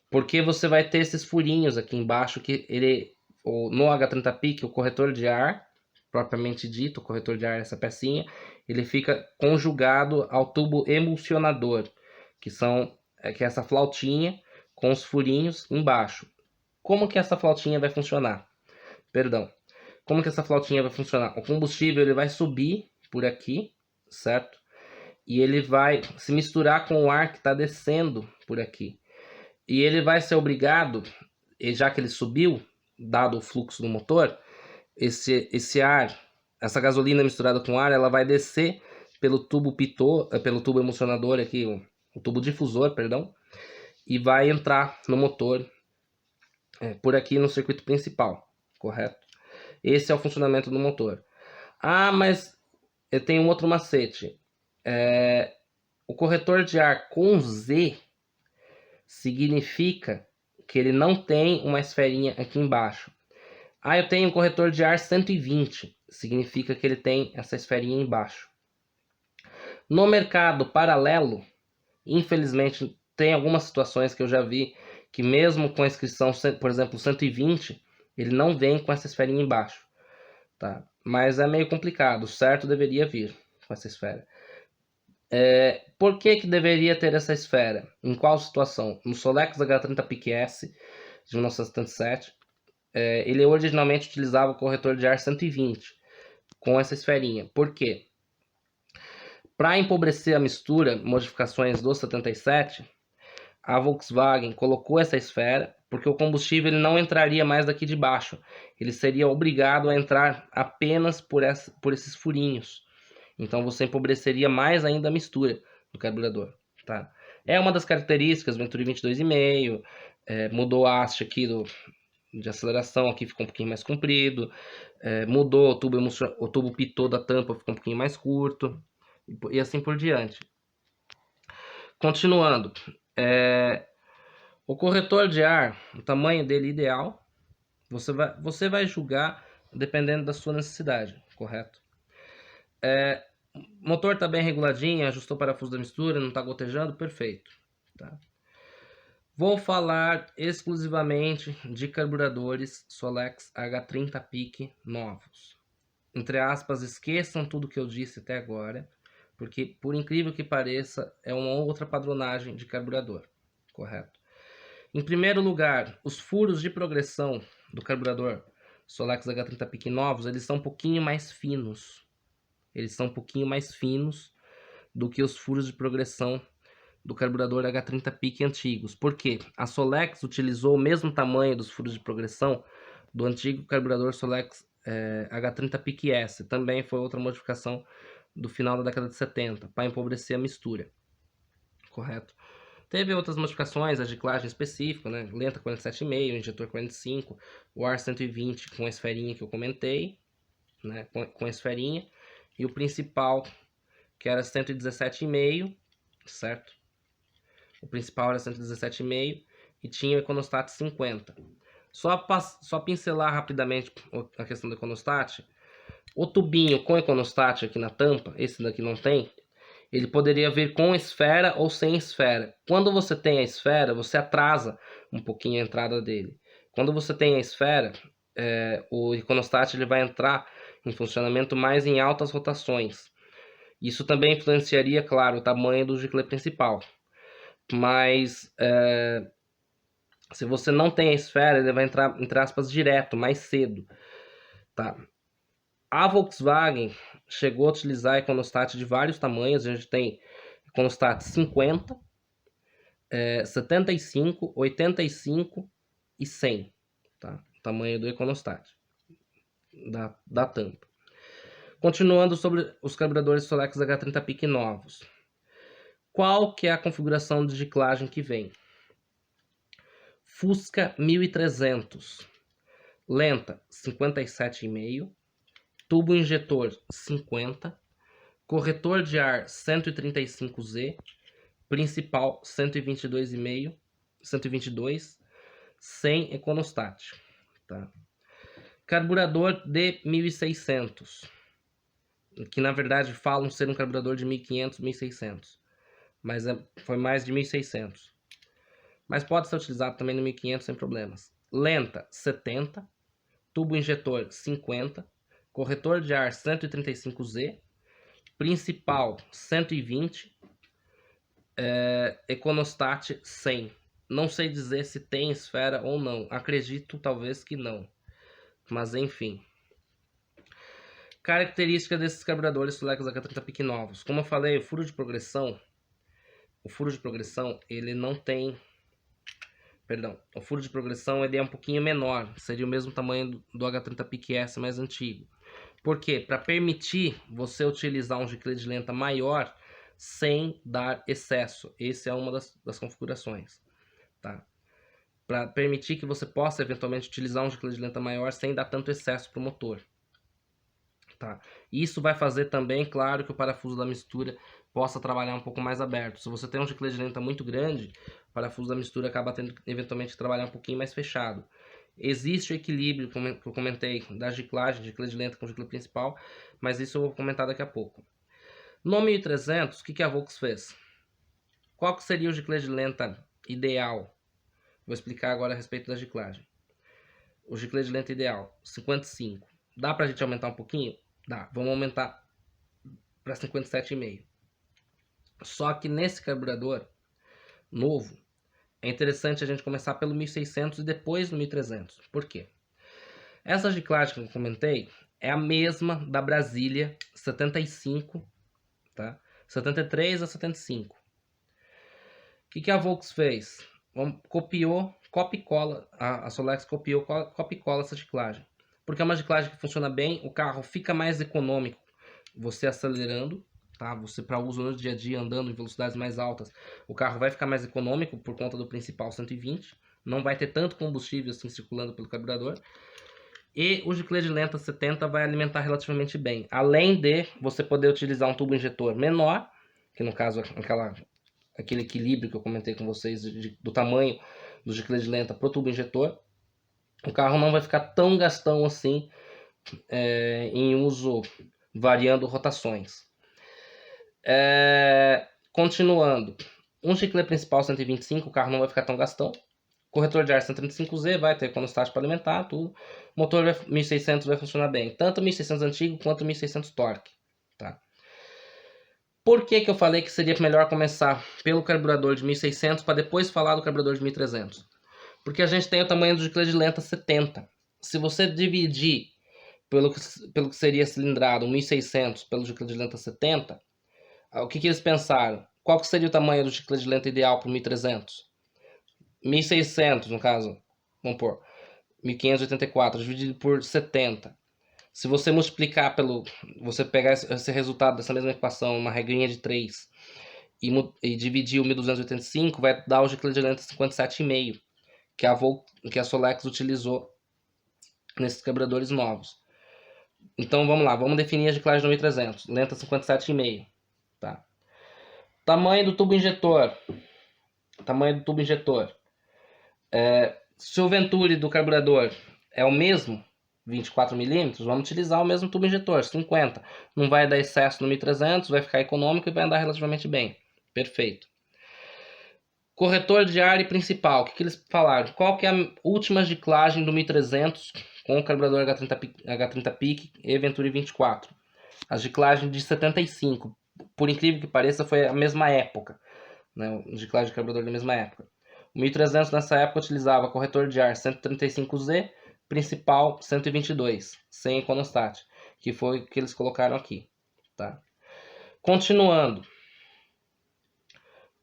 Porque você vai ter esses furinhos aqui embaixo que ele, no H30 PIC, o corretor de ar, propriamente dito, o corretor de ar, essa pecinha, ele fica conjugado ao tubo emulsionador, que é essa flautinha com os furinhos embaixo. Como que essa flautinha vai funcionar? Como que essa flautinha vai funcionar? O combustível ele vai subir por aqui, certo? E ele vai se misturar com o ar que está descendo por aqui. E ele vai ser obrigado, já que ele subiu, dado o fluxo do motor, esse ar, essa gasolina misturada com ar, ela vai descer pelo tubo pelo tubo emulsionador aqui, o tubo difusor, perdão, e vai entrar no motor por aqui no circuito principal, correto? Esse é o funcionamento do motor. Mas eu tenho um outro macete. O corretor de ar com Z significa que ele não tem uma esferinha aqui embaixo. Eu tenho um corretor de ar 120, significa que ele tem essa esferinha embaixo. No mercado paralelo, infelizmente, tem algumas situações que eu já vi que mesmo com a inscrição, por exemplo, 120, ele não vem com essa esferinha embaixo, tá? Mas é meio complicado, certo deveria vir com essa esfera. Por que deveria ter essa esfera? Em qual situação? No Solex H30 PIC-S de 1977, ele originalmente utilizava o corretor de ar 120 com essa esferinha. Por quê? Para empobrecer a mistura, modificações do 77, a Volkswagen colocou essa esfera porque o combustível ele não entraria mais daqui de baixo. Ele seria obrigado a entrar apenas por esses furinhos. Então você empobreceria mais ainda a mistura do carburador, tá? É uma das características, Venturi 22,5, mudou a haste aqui de aceleração, aqui ficou um pouquinho mais comprido, mudou o tubo pitot da tampa, ficou um pouquinho mais curto, e assim por diante. Continuando, o corretor de ar, o tamanho dele ideal, você vai julgar dependendo da sua necessidade, correto? O motor está bem reguladinho, ajustou o parafuso da mistura, não está gotejando, perfeito. Tá? Vou falar exclusivamente de carburadores Solex H30 PIC novos. Entre aspas, esqueçam tudo que eu disse até agora, porque por incrível que pareça, é uma outra padronagem de carburador, correto? Em primeiro lugar, os furos de progressão do carburador Solex H30 PIC novos, eles são um pouquinho mais finos. Eles são um pouquinho mais finos do que os furos de progressão do carburador H30 PIC antigos. Por quê? A Solex utilizou o mesmo tamanho dos furos de progressão do antigo carburador Solex H30 PIC-S. Também foi outra modificação do final da década de 70, para empobrecer a mistura. correto? Teve outras modificações, a giclagem específica, né? Lenta 47,5, injetor 45, o ar 120 com a esferinha que eu comentei, né? Com a esferinha. E o principal, que era 117,5, certo? O principal era 117,5 e tinha o econostat 50. Só pincelar rapidamente a questão do econostat. O tubinho com econostat aqui na tampa, esse daqui não tem, ele poderia vir com esfera ou sem esfera. Quando você tem a esfera, você atrasa um pouquinho a entrada dele. Quando você tem a esfera, o econostat ele vai entrar em funcionamento mais em altas rotações. Isso também influenciaria, claro, o tamanho do giclê principal. Mas se você não tem a esfera, ele vai entrar, entre aspas, direto, mais cedo. Tá? A Volkswagen chegou a utilizar econostat de vários tamanhos. A gente tem econostat 50, 75, 85 e 100. Tá? O tamanho do econostat da tampa. Continuando sobre os carburadores Solex H30 PIC novos. Qual que é a configuração de giclagem que vem? Fusca 1300, lenta 57,5, tubo injetor 50, corretor de ar 135Z, principal 122,5, 122, sem econostat. Tá? Carburador de 1600, que na verdade falam ser um carburador de 1500, 1600, mas foi mais de 1600. Mas pode ser utilizado também no 1500 sem problemas. Lenta 70, tubo injetor 50, corretor de ar 135Z, principal 120, econostat 100. Não sei dizer se tem esfera ou não, acredito talvez que não, mas enfim. Característica desses carburadores Solex H30 PIC novos. Como eu falei, o furo de progressão ele não tem... Perdão, o furo de progressão ele é um pouquinho menor, seria o mesmo tamanho do H30 PIC S mais antigo. Por quê? Para permitir você utilizar um giclê de lenta maior sem dar excesso. Essa é uma das configurações. Tá? Para permitir que você possa eventualmente utilizar um giclê de lenta maior sem dar tanto excesso para o motor. Tá? Isso vai fazer também, claro, que o parafuso da mistura possa trabalhar um pouco mais aberto. Se você tem um giclê de lenta muito grande, o parafuso da mistura acaba tendo eventualmente que trabalhar um pouquinho mais fechado. Existe o equilíbrio, como eu comentei, da giclagem, giclê de lenta com giclê principal, mas isso eu vou comentar daqui a pouco. No 1300, o que a Volks fez? Qual que seria o giclê de lenta ideal? Vou explicar agora a respeito da giclagem. O giclê de lenta ideal, 55. Dá pra gente aumentar um pouquinho? Dá. Vamos aumentar para 57,5. Só que nesse carburador novo, é interessante a gente começar pelo 1600 e depois no 1300. Por quê? Essa giclagem que eu comentei é a mesma da Brasília 75, tá? 73 a 75. O que a Volks fez? Copiou, copia e cola, a Solex copiou, copia e cola essa giclagem. Porque é uma giclagem que funciona bem, o carro fica mais econômico você acelerando, tá? Você para uso no dia a dia, andando em velocidades mais altas, o carro vai ficar mais econômico por conta do principal 120, não vai ter tanto combustível assim circulando pelo carburador. E o giclê de lenta 70 vai alimentar relativamente bem, além de você poder utilizar um tubo injetor menor, que no caso aquele equilíbrio que eu comentei com vocês do tamanho do giclê de lenta para o tubo injetor. O carro não vai ficar tão gastão assim em uso variando rotações. Continuando, um giclê principal 125, o carro não vai ficar tão gastão. Corretor de ar 135Z vai ter econostat para alimentar tudo. Motor 1600 vai funcionar bem, tanto o 1600 antigo quanto o 1600 torque. Tá? Por que eu falei que seria melhor começar pelo carburador de 1600 para depois falar do carburador de 1300? Porque a gente tem o tamanho do giclê de lenta 70. Se você dividir pelo que seria cilindrado 1600 pelo giclê de lenta 70, o que eles pensaram? Qual que seria o tamanho do giclê de lenta ideal para o 1300? 1600, no caso, vamos pôr, 1584 dividido por 70. Se você multiplicar você pegar esse resultado dessa mesma equação, uma regrinha de 3, e dividir o 1285, vai dar o giclê de lenta 57,5, que a Solex utilizou nesses carburadores novos. Então vamos lá, vamos definir a giclagem do 1300, lenta 57,5, tá? Tamanho do tubo injetor. Se o ventule do carburador é o mesmo, 24 milímetros, vamos utilizar o mesmo tubo injetor, 50. Não vai dar excesso no 1300, vai ficar econômico e vai andar relativamente bem. Perfeito. Corretor de ar e principal, o que eles falaram? Qual que é a última giclagem do 1300 com o carburador H30 PIC e Venturi 24? A giclagem de 75. Por incrível que pareça, foi a mesma época, né? Giclagem de carburador da mesma época. O 1300 nessa época utilizava corretor de ar 135Z, principal 122, sem econostat, que foi o que eles colocaram aqui, tá? Continuando.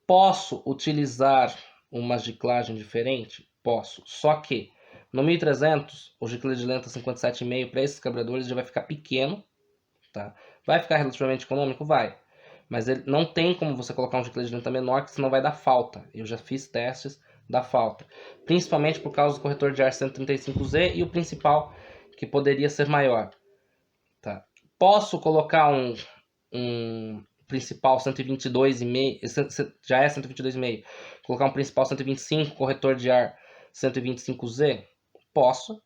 Posso utilizar uma giclagem diferente? Posso. Só que no 1300, o giclê de lenta 57,5 para esses carburadores já vai ficar pequeno, tá? Vai ficar relativamente econômico? Vai. Mas ele não tem como você colocar um giclê de lenta menor, que senão vai dar falta. Eu já fiz testes, dá falta. Principalmente por causa do corretor de ar 135Z e o principal, que poderia ser maior. Tá? Posso colocar um principal 122,5, já é 122,5. Colocar um principal 125, corretor de ar 125Z? Posso.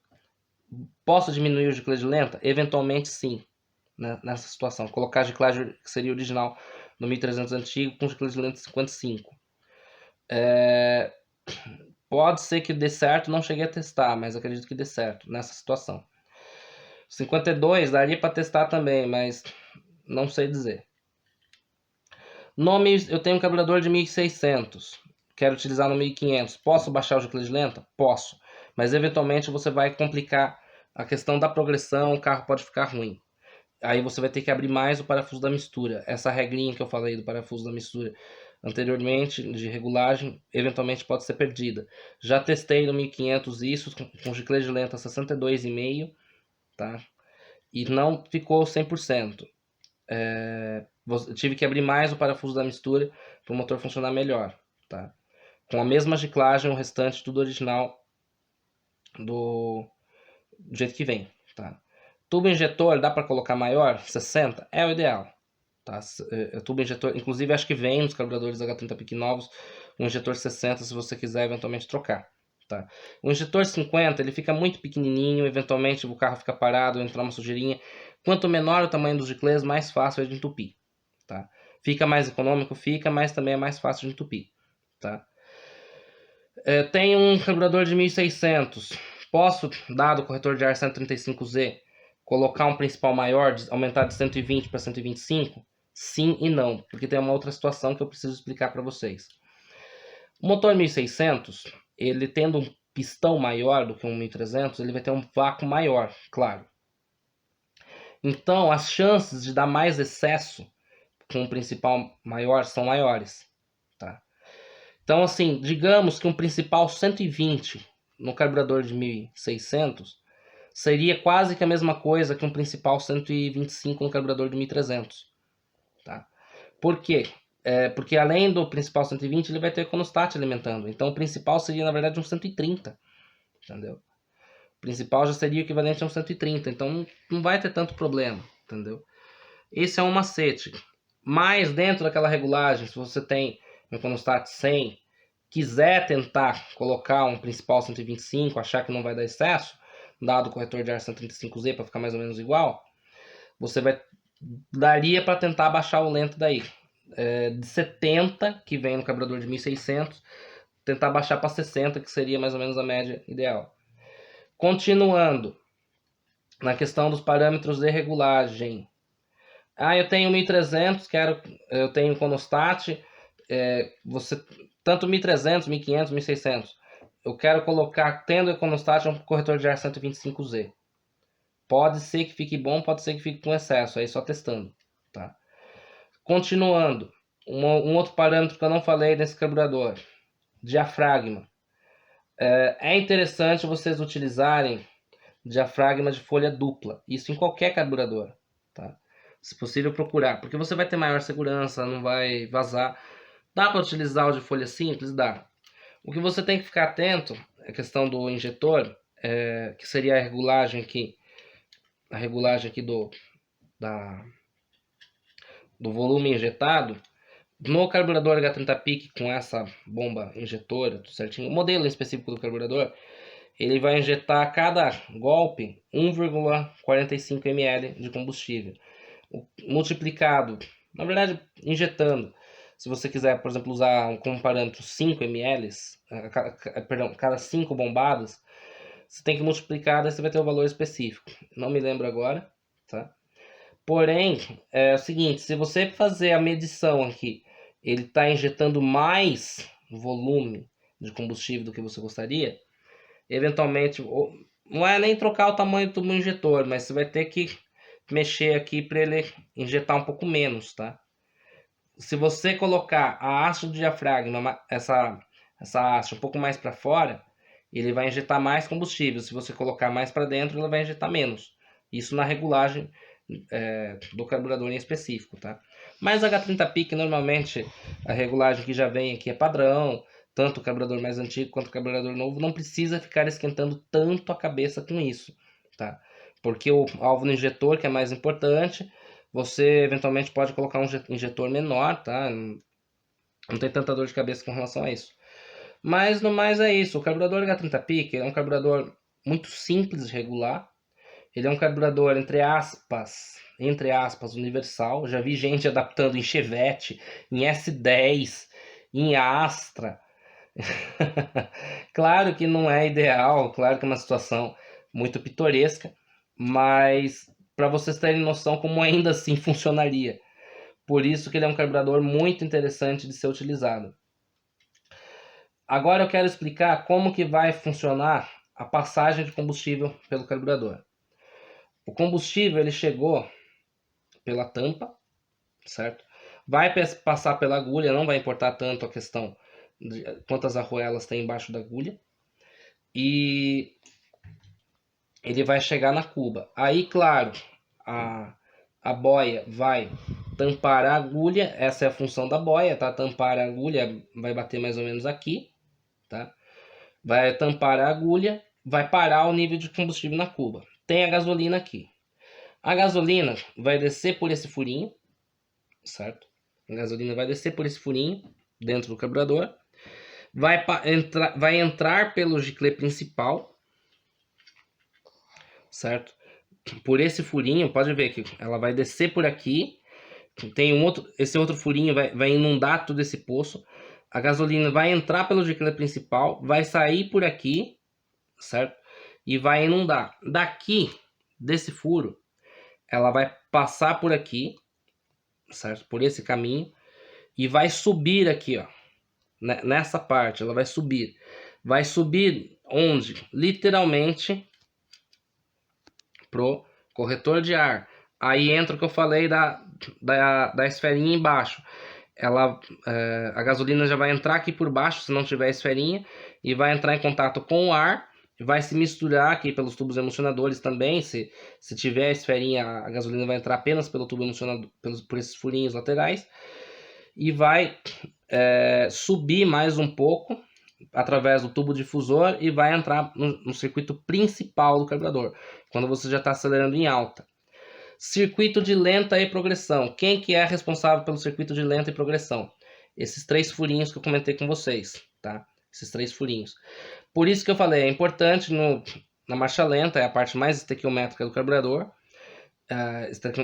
Posso diminuir o giclê de lenta? Eventualmente sim. Nessa situação, colocar a giclagem que seria original no 1300 antigo com giclagem de lenta 55. Pode ser que dê certo, não cheguei a testar, mas acredito que dê certo nessa situação. 52 daria para testar também, mas não sei dizer. Eu tenho um carburador de 1600, quero utilizar no 1500. Posso baixar o giclê de lenta? Posso, mas eventualmente você vai complicar a questão da progressão, o carro pode ficar ruim. Aí você vai ter que abrir mais o parafuso da mistura. Essa regrinha que eu falei do parafuso da mistura anteriormente, de regulagem, eventualmente pode ser perdida. Já testei no 1500 isso, com giclê de lenta 62,5, tá? E não ficou 100%. Tive que abrir mais o parafuso da mistura para o motor funcionar melhor, tá? Com a mesma giclagem, o restante tudo original do jeito que vem, tá? Tubo injetor, dá para colocar maior? 60? É o ideal. Tá? Tubo injetor, inclusive acho que vem nos carburadores H30 PIC novos um injetor 60 se você quiser eventualmente trocar. Tá? O injetor 50 ele fica muito pequenininho, eventualmente o carro fica parado, entrar uma sujeirinha. Quanto menor o tamanho dos giclês, mais fácil é de entupir. Tá? Fica mais econômico, mas também é mais fácil de entupir. Tá? Tem um carburador de 1600. Posso, dado o corretor de ar 135Z, colocar um principal maior, aumentar de 120 para 125? Sim e não, porque tem uma outra situação que eu preciso explicar para vocês. O motor 1600, ele tendo um pistão maior do que um 1300, ele vai ter um vácuo maior, claro. Então, as chances de dar mais excesso com um principal maior são maiores, tá? Então, assim, digamos que um principal 120 no carburador de 1600 seria quase que a mesma coisa que um principal 125 no carburador de 1300. Tá? Por quê? Porque além do principal 120, ele vai ter econostat alimentando. Então o principal seria, na verdade, um 130. Entendeu? O principal já seria o equivalente a um 130. Então não vai ter tanto problema. Entendeu? Esse é um macete. Mas dentro daquela regulagem, se você tem um econostat 100, quiser tentar colocar um principal 125, achar que não vai dar excesso, dado o corretor de ar 135Z para ficar mais ou menos igual, você daria para tentar baixar o lento daí. De 70, que vem no carburador de 1600, tentar baixar para 60, que seria mais ou menos a média ideal. Continuando, na questão dos parâmetros de regulagem. Eu tenho 1300, eu tenho econostat, tanto 1300, 1500, 1600. Eu quero colocar, tendo econostat, um corretor de ar 125Z. Pode ser que fique bom, pode ser que fique com excesso, aí só testando. Tá? Continuando, um outro parâmetro que eu não falei nesse carburador, diafragma. É interessante vocês utilizarem diafragma de folha dupla, isso em qualquer carburador. Tá? Se possível procurar, porque você vai ter maior segurança, não vai vazar. Dá para utilizar o de folha simples? Dá. O que você tem que ficar atento é a questão do injetor, que seria a regulagem aqui do volume injetado. No carburador H30 Peak, com essa bomba injetora, tudo certinho, o modelo específico do carburador, ele vai injetar a cada golpe 1,45 ml de combustível. Multiplicado, na verdade, injetando. Se você quiser, por exemplo, usar como parâmetro 5 ml, cada 5 bombadas, você tem que multiplicar, daí você vai ter o valor específico. Não me lembro agora, tá? Porém, é o seguinte, se você fazer a medição aqui, ele está injetando mais volume de combustível do que você gostaria, eventualmente, não é nem trocar o tamanho do tubo injetor, mas você vai ter que mexer aqui para ele injetar um pouco menos, tá? Se você colocar a haste do diafragma, essa haste um pouco mais para fora, ele vai injetar mais combustível. Se você colocar mais para dentro, ele vai injetar menos. Isso na regulagem do carburador em específico, tá? Mas H30 Peak, normalmente, a regulagem que já vem aqui é padrão. Tanto o carburador mais antigo quanto o carburador novo não precisa ficar esquentando tanto a cabeça com isso, tá? Porque o alvo no injetor, que é mais importante, você eventualmente pode colocar um injetor menor, tá? Não tem tanta dor de cabeça com relação a isso. Mas no mais é isso. O carburador H30 Peak é um carburador muito simples de regular. Ele é um carburador, entre aspas, universal. Já vi gente adaptando em Chevette, em S10, em Astra. Claro que não é ideal, claro que é uma situação muito pitoresca, mas para vocês terem noção como ainda assim funcionaria. Por isso que ele é um carburador muito interessante de ser utilizado. Agora eu quero explicar como que vai funcionar a passagem de combustível pelo carburador. O combustível ele chegou pela tampa, certo? Vai passar pela agulha, não vai importar tanto a questão de quantas arruelas tem embaixo da agulha. E ele vai chegar na cuba. Aí, claro, a boia vai tampar a agulha. Essa é a função da boia, tá? Tampar a agulha vai bater mais ou menos aqui, tá? Vai tampar a agulha, vai parar o nível de combustível na cuba. Tem a gasolina aqui. A gasolina vai descer por esse furinho, certo? A gasolina vai descer por esse furinho dentro do carburador. Vai entrar pelo giclê principal, certo? Por esse furinho, pode ver que ela vai descer por aqui. Tem esse outro furinho vai inundar todo esse poço. A gasolina vai entrar pelo giclê principal, vai sair por aqui, certo? E vai inundar. Daqui, desse furo, ela vai passar por aqui, certo? Por esse caminho. E vai subir aqui, ó. Nessa parte, ela vai subir. Vai subir onde? Literalmente pro corretor de ar. Aí entra o que eu falei da esferinha embaixo. A gasolina já vai entrar aqui por baixo, se não tiver esferinha, e vai entrar em contato com o ar, vai se misturar aqui pelos tubos emulsionadores também. Se tiver a esferinha, a gasolina vai entrar apenas pelo tubo emulsionador, por esses furinhos laterais, e vai subir mais um pouco através do tubo difusor e vai entrar no circuito principal do carburador, quando você já está acelerando em alta. Circuito de lenta e progressão. Quem que é responsável pelo circuito de lenta e progressão? Esses 3 furinhos que eu comentei com vocês, tá? Esses 3 furinhos. Por isso que eu falei, é importante na marcha lenta, é a parte mais estequiométrica do carburador.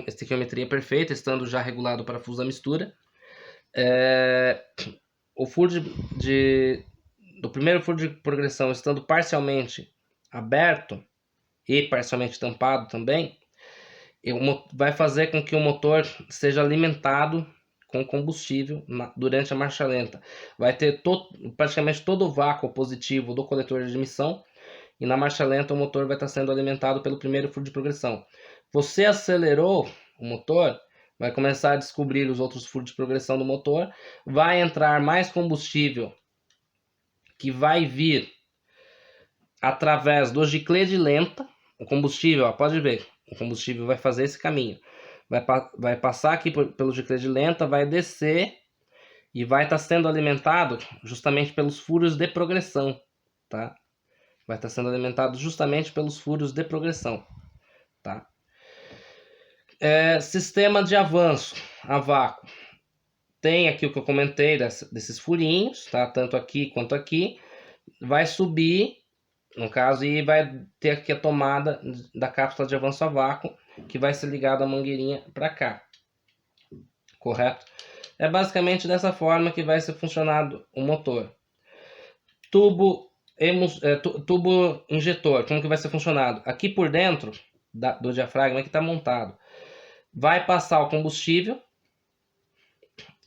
Estequiometria perfeita, estando já regulado o parafuso da mistura. O furo do primeiro furo de progressão estando parcialmente aberto e parcialmente tampado também, vai fazer com que o motor seja alimentado com combustível durante a marcha lenta. Vai ter praticamente todo o vácuo positivo do coletor de admissão, e na marcha lenta o motor vai estar sendo alimentado pelo primeiro furo de progressão. Você acelerou o motor, vai começar a descobrir os outros furos de progressão do motor, vai entrar mais combustível que vai vir através do giclê de lenta. O combustível, ó, pode ver, o combustível vai fazer esse caminho. Vai passar aqui pelo giclê de lenta, vai descer e vai estar sendo alimentado justamente pelos furos de progressão, tá? Vai estar sendo alimentado justamente pelos furos de progressão, tá? Sistema de avanço a vácuo. Tem aqui o que eu comentei desses furinhos, tá? Tanto aqui quanto aqui. Vai subir, no caso, e vai ter aqui a tomada da cápsula de avanço a vácuo, que vai ser ligada a mangueirinha para cá. Correto? É basicamente dessa forma que vai ser funcionado o motor. Tubo injetor, como que vai ser funcionado? Aqui por dentro do diafragma que está montado, vai passar o combustível,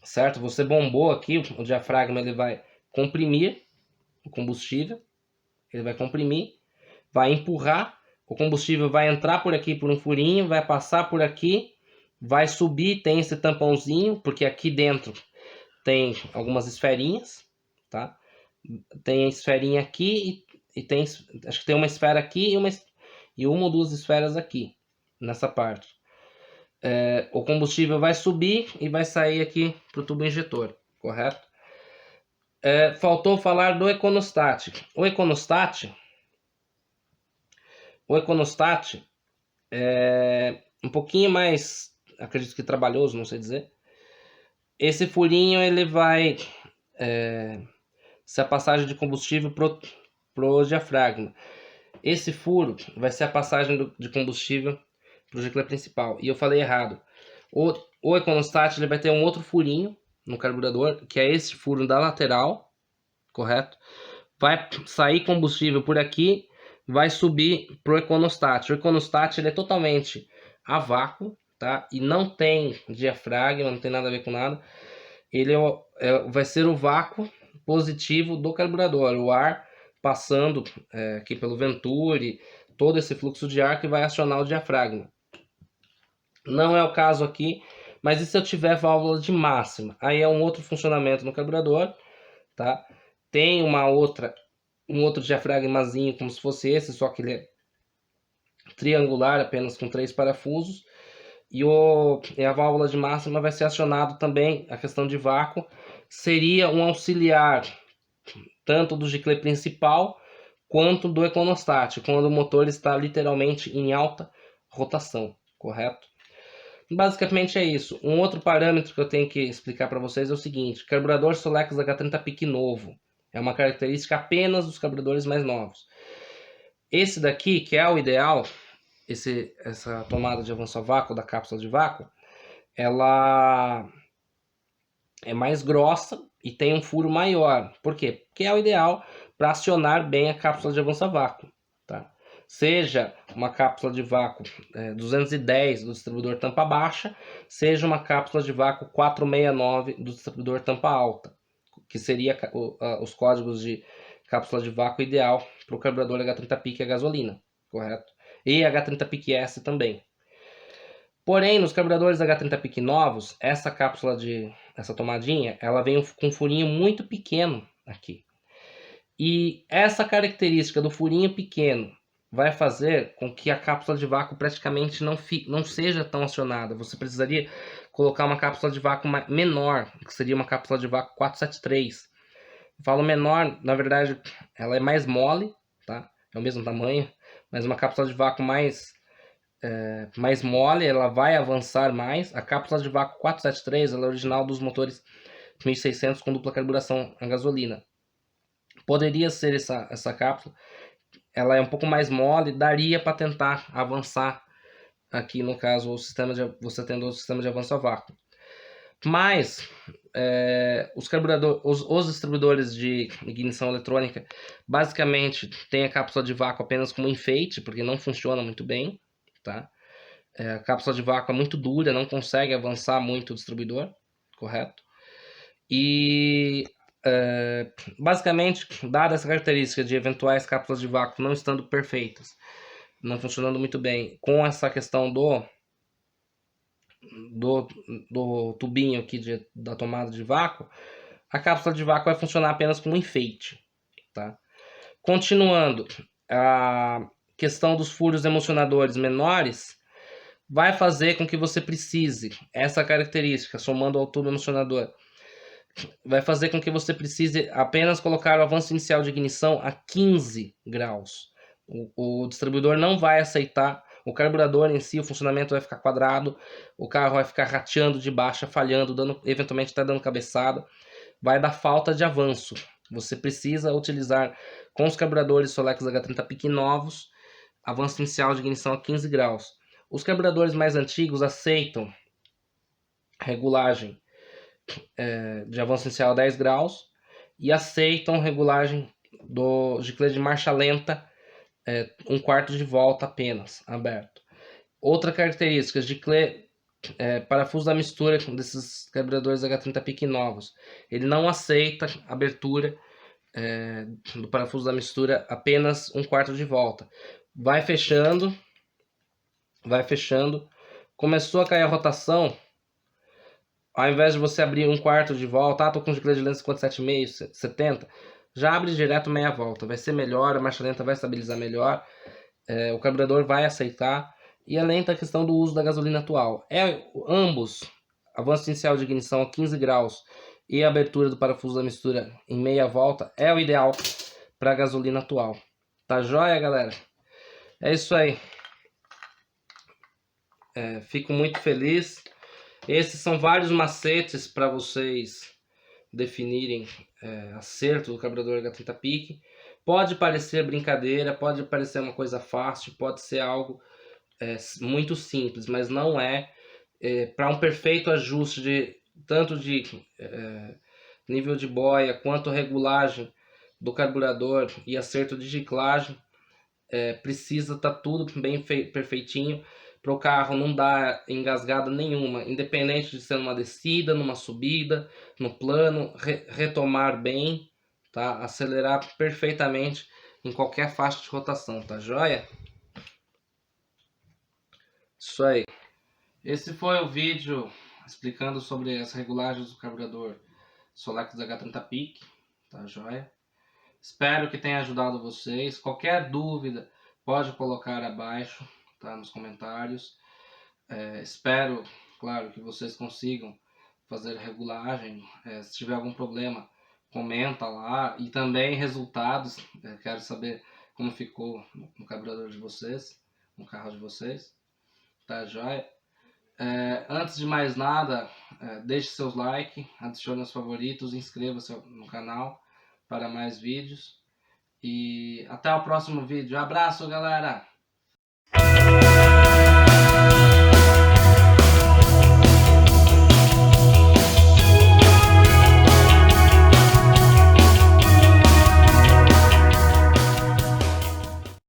certo? Você bombou aqui, o diafragma ele vai comprimir o combustível, ele vai comprimir, vai empurrar, o combustível vai entrar por aqui por um furinho, vai passar por aqui, vai subir, tem esse tampãozinho, porque aqui dentro tem algumas esferinhas, tá? Tem a esferinha aqui e tem, acho que tem uma esfera aqui e uma ou duas esferas aqui, nessa parte. O combustível vai subir e vai sair aqui para o tubo injetor, correto? Faltou falar do econostat. O econostat é um pouquinho mais, acredito que trabalhoso, não sei dizer. Esse furinho ele vai ser a passagem de combustível pro diafragma. Esse furo vai ser a passagem de combustível para o gicle principal. E eu falei errado. O econostat ele vai ter um outro furinho no carburador, que é esse furo da lateral, correto? Vai sair combustível por aqui, vai subir pro econostat. O econostat ele é totalmente a vácuo, tá? E não tem diafragma, não tem nada a ver com nada. Ele vai ser o vácuo positivo do carburador, o ar passando aqui pelo venturi, todo esse fluxo de ar que vai acionar o diafragma. Não é o caso aqui, mas e se eu tiver válvula de máxima? Aí é um outro funcionamento no carburador, tá? Tem um outro diafragmazinho como se fosse esse, só que ele é triangular, apenas com 3 parafusos. E a válvula de máxima vai ser acionado também, a questão de vácuo, seria um auxiliar tanto do gicle principal quanto do econostat, quando o motor está literalmente em alta rotação, correto? Basicamente é isso. Um outro parâmetro que eu tenho que explicar para vocês é o seguinte: carburador Solex H30 PIC novo é uma característica apenas dos carburadores mais novos. Esse daqui, que é o ideal, essa tomada de avanço a vácuo da cápsula de vácuo, ela é mais grossa e tem um furo maior. Por quê? Porque é o ideal para acionar bem a cápsula de avanço a vácuo, tá? Seja uma cápsula de vácuo 210 do distribuidor tampa baixa, seja uma cápsula de vácuo 469 do distribuidor tampa alta, que seria os códigos de cápsula de vácuo ideal para o carburador H30 PIC a gasolina, correto? E H30 PIC S também. Porém, nos carburadores H30 PIC novos, essa tomadinha, ela vem com um furinho muito pequeno aqui. E essa característica do furinho pequeno vai fazer com que a cápsula de vácuo praticamente não seja tão acionada. Você precisaria colocar uma cápsula de vácuo menor, que seria uma cápsula de vácuo 473. Eu falo menor, na verdade, ela é mais mole, tá? É o mesmo tamanho, mas uma cápsula de vácuo mais mole, ela vai avançar mais. A cápsula de vácuo 473 ela é original dos motores 1600 com dupla carburação a gasolina. Poderia ser essa cápsula, ela é um pouco mais mole, daria para tentar avançar aqui no caso você tendo o sistema de avanço a vácuo. Mas os distribuidores de ignição eletrônica basicamente tem a cápsula de vácuo apenas como enfeite, porque não funciona muito bem, tá? A cápsula de vácuo é muito dura, não consegue avançar muito o distribuidor, correto? E basicamente, dada essa característica de eventuais cápsulas de vácuo não estando perfeitas, não funcionando muito bem, com essa questão do tubinho aqui da tomada de vácuo, a cápsula de vácuo vai funcionar apenas como enfeite, tá? Continuando, a questão dos furos emocionadores menores vai fazer com que você precise, essa característica, somando ao tubo emocionador, vai fazer com que você precise apenas colocar o avanço inicial de ignição a 15 graus. O distribuidor não vai aceitar, o carburador em si, o funcionamento vai ficar quadrado, o carro vai ficar rateando de baixa, falhando, eventualmente até dando cabeçada, vai dar falta de avanço. Você precisa utilizar com os carburadores Solex H30 Peak novos, avanço inicial de ignição a 15 graus. Os carburadores mais antigos aceitam regulagem de avanço inicial a 10 graus e aceitam regulagem do giclê de marcha lenta 1/4 de volta apenas, aberto. Outra característica, giclê parafuso da mistura desses carburadores H30 Peak novos. Ele não aceita abertura do parafuso da mistura apenas 1/4 de volta. Vai fechando. Começou a cair a rotação. Ao invés de você abrir 1/4 de volta, tô com giclê de lenta 57,5, 70, já abre direto meia volta. Vai ser melhor, a marcha lenta vai estabilizar melhor, o carburador vai aceitar. E além da questão do uso da gasolina atual. Ambos, avanço inicial de ignição a 15 graus e a abertura do parafuso da mistura em meia volta, é o ideal para a gasolina atual. Tá joia, galera? É isso aí. Fico muito feliz. Esses são vários macetes para vocês definirem acerto do carburador H30 Peak. Pode parecer brincadeira, pode parecer uma coisa fácil, pode ser algo muito simples, mas não é. Para um perfeito ajuste tanto de nível de boia quanto regulagem do carburador e acerto de giclagem, precisa estar tudo bem perfeitinho para o carro não dar engasgada nenhuma, independente de ser numa descida, numa subida, no plano, retomar bem, tá? Acelerar perfeitamente em qualquer faixa de rotação, tá joia? Isso aí. Esse foi o vídeo explicando sobre as regulagens do carburador Solex H30 Peak, tá joia? Espero que tenha ajudado vocês. Qualquer dúvida pode colocar abaixo, tá, nos comentários. Espero, claro, que vocês consigam fazer regulagem. Se tiver algum problema, comenta lá. E também resultados. Quero saber como ficou no carburador de vocês, no carro de vocês. Tá joia? Antes de mais nada, deixe seus likes, adicione os favoritos, inscreva-se no canal para mais vídeos. E até o próximo vídeo. Abraço, galera!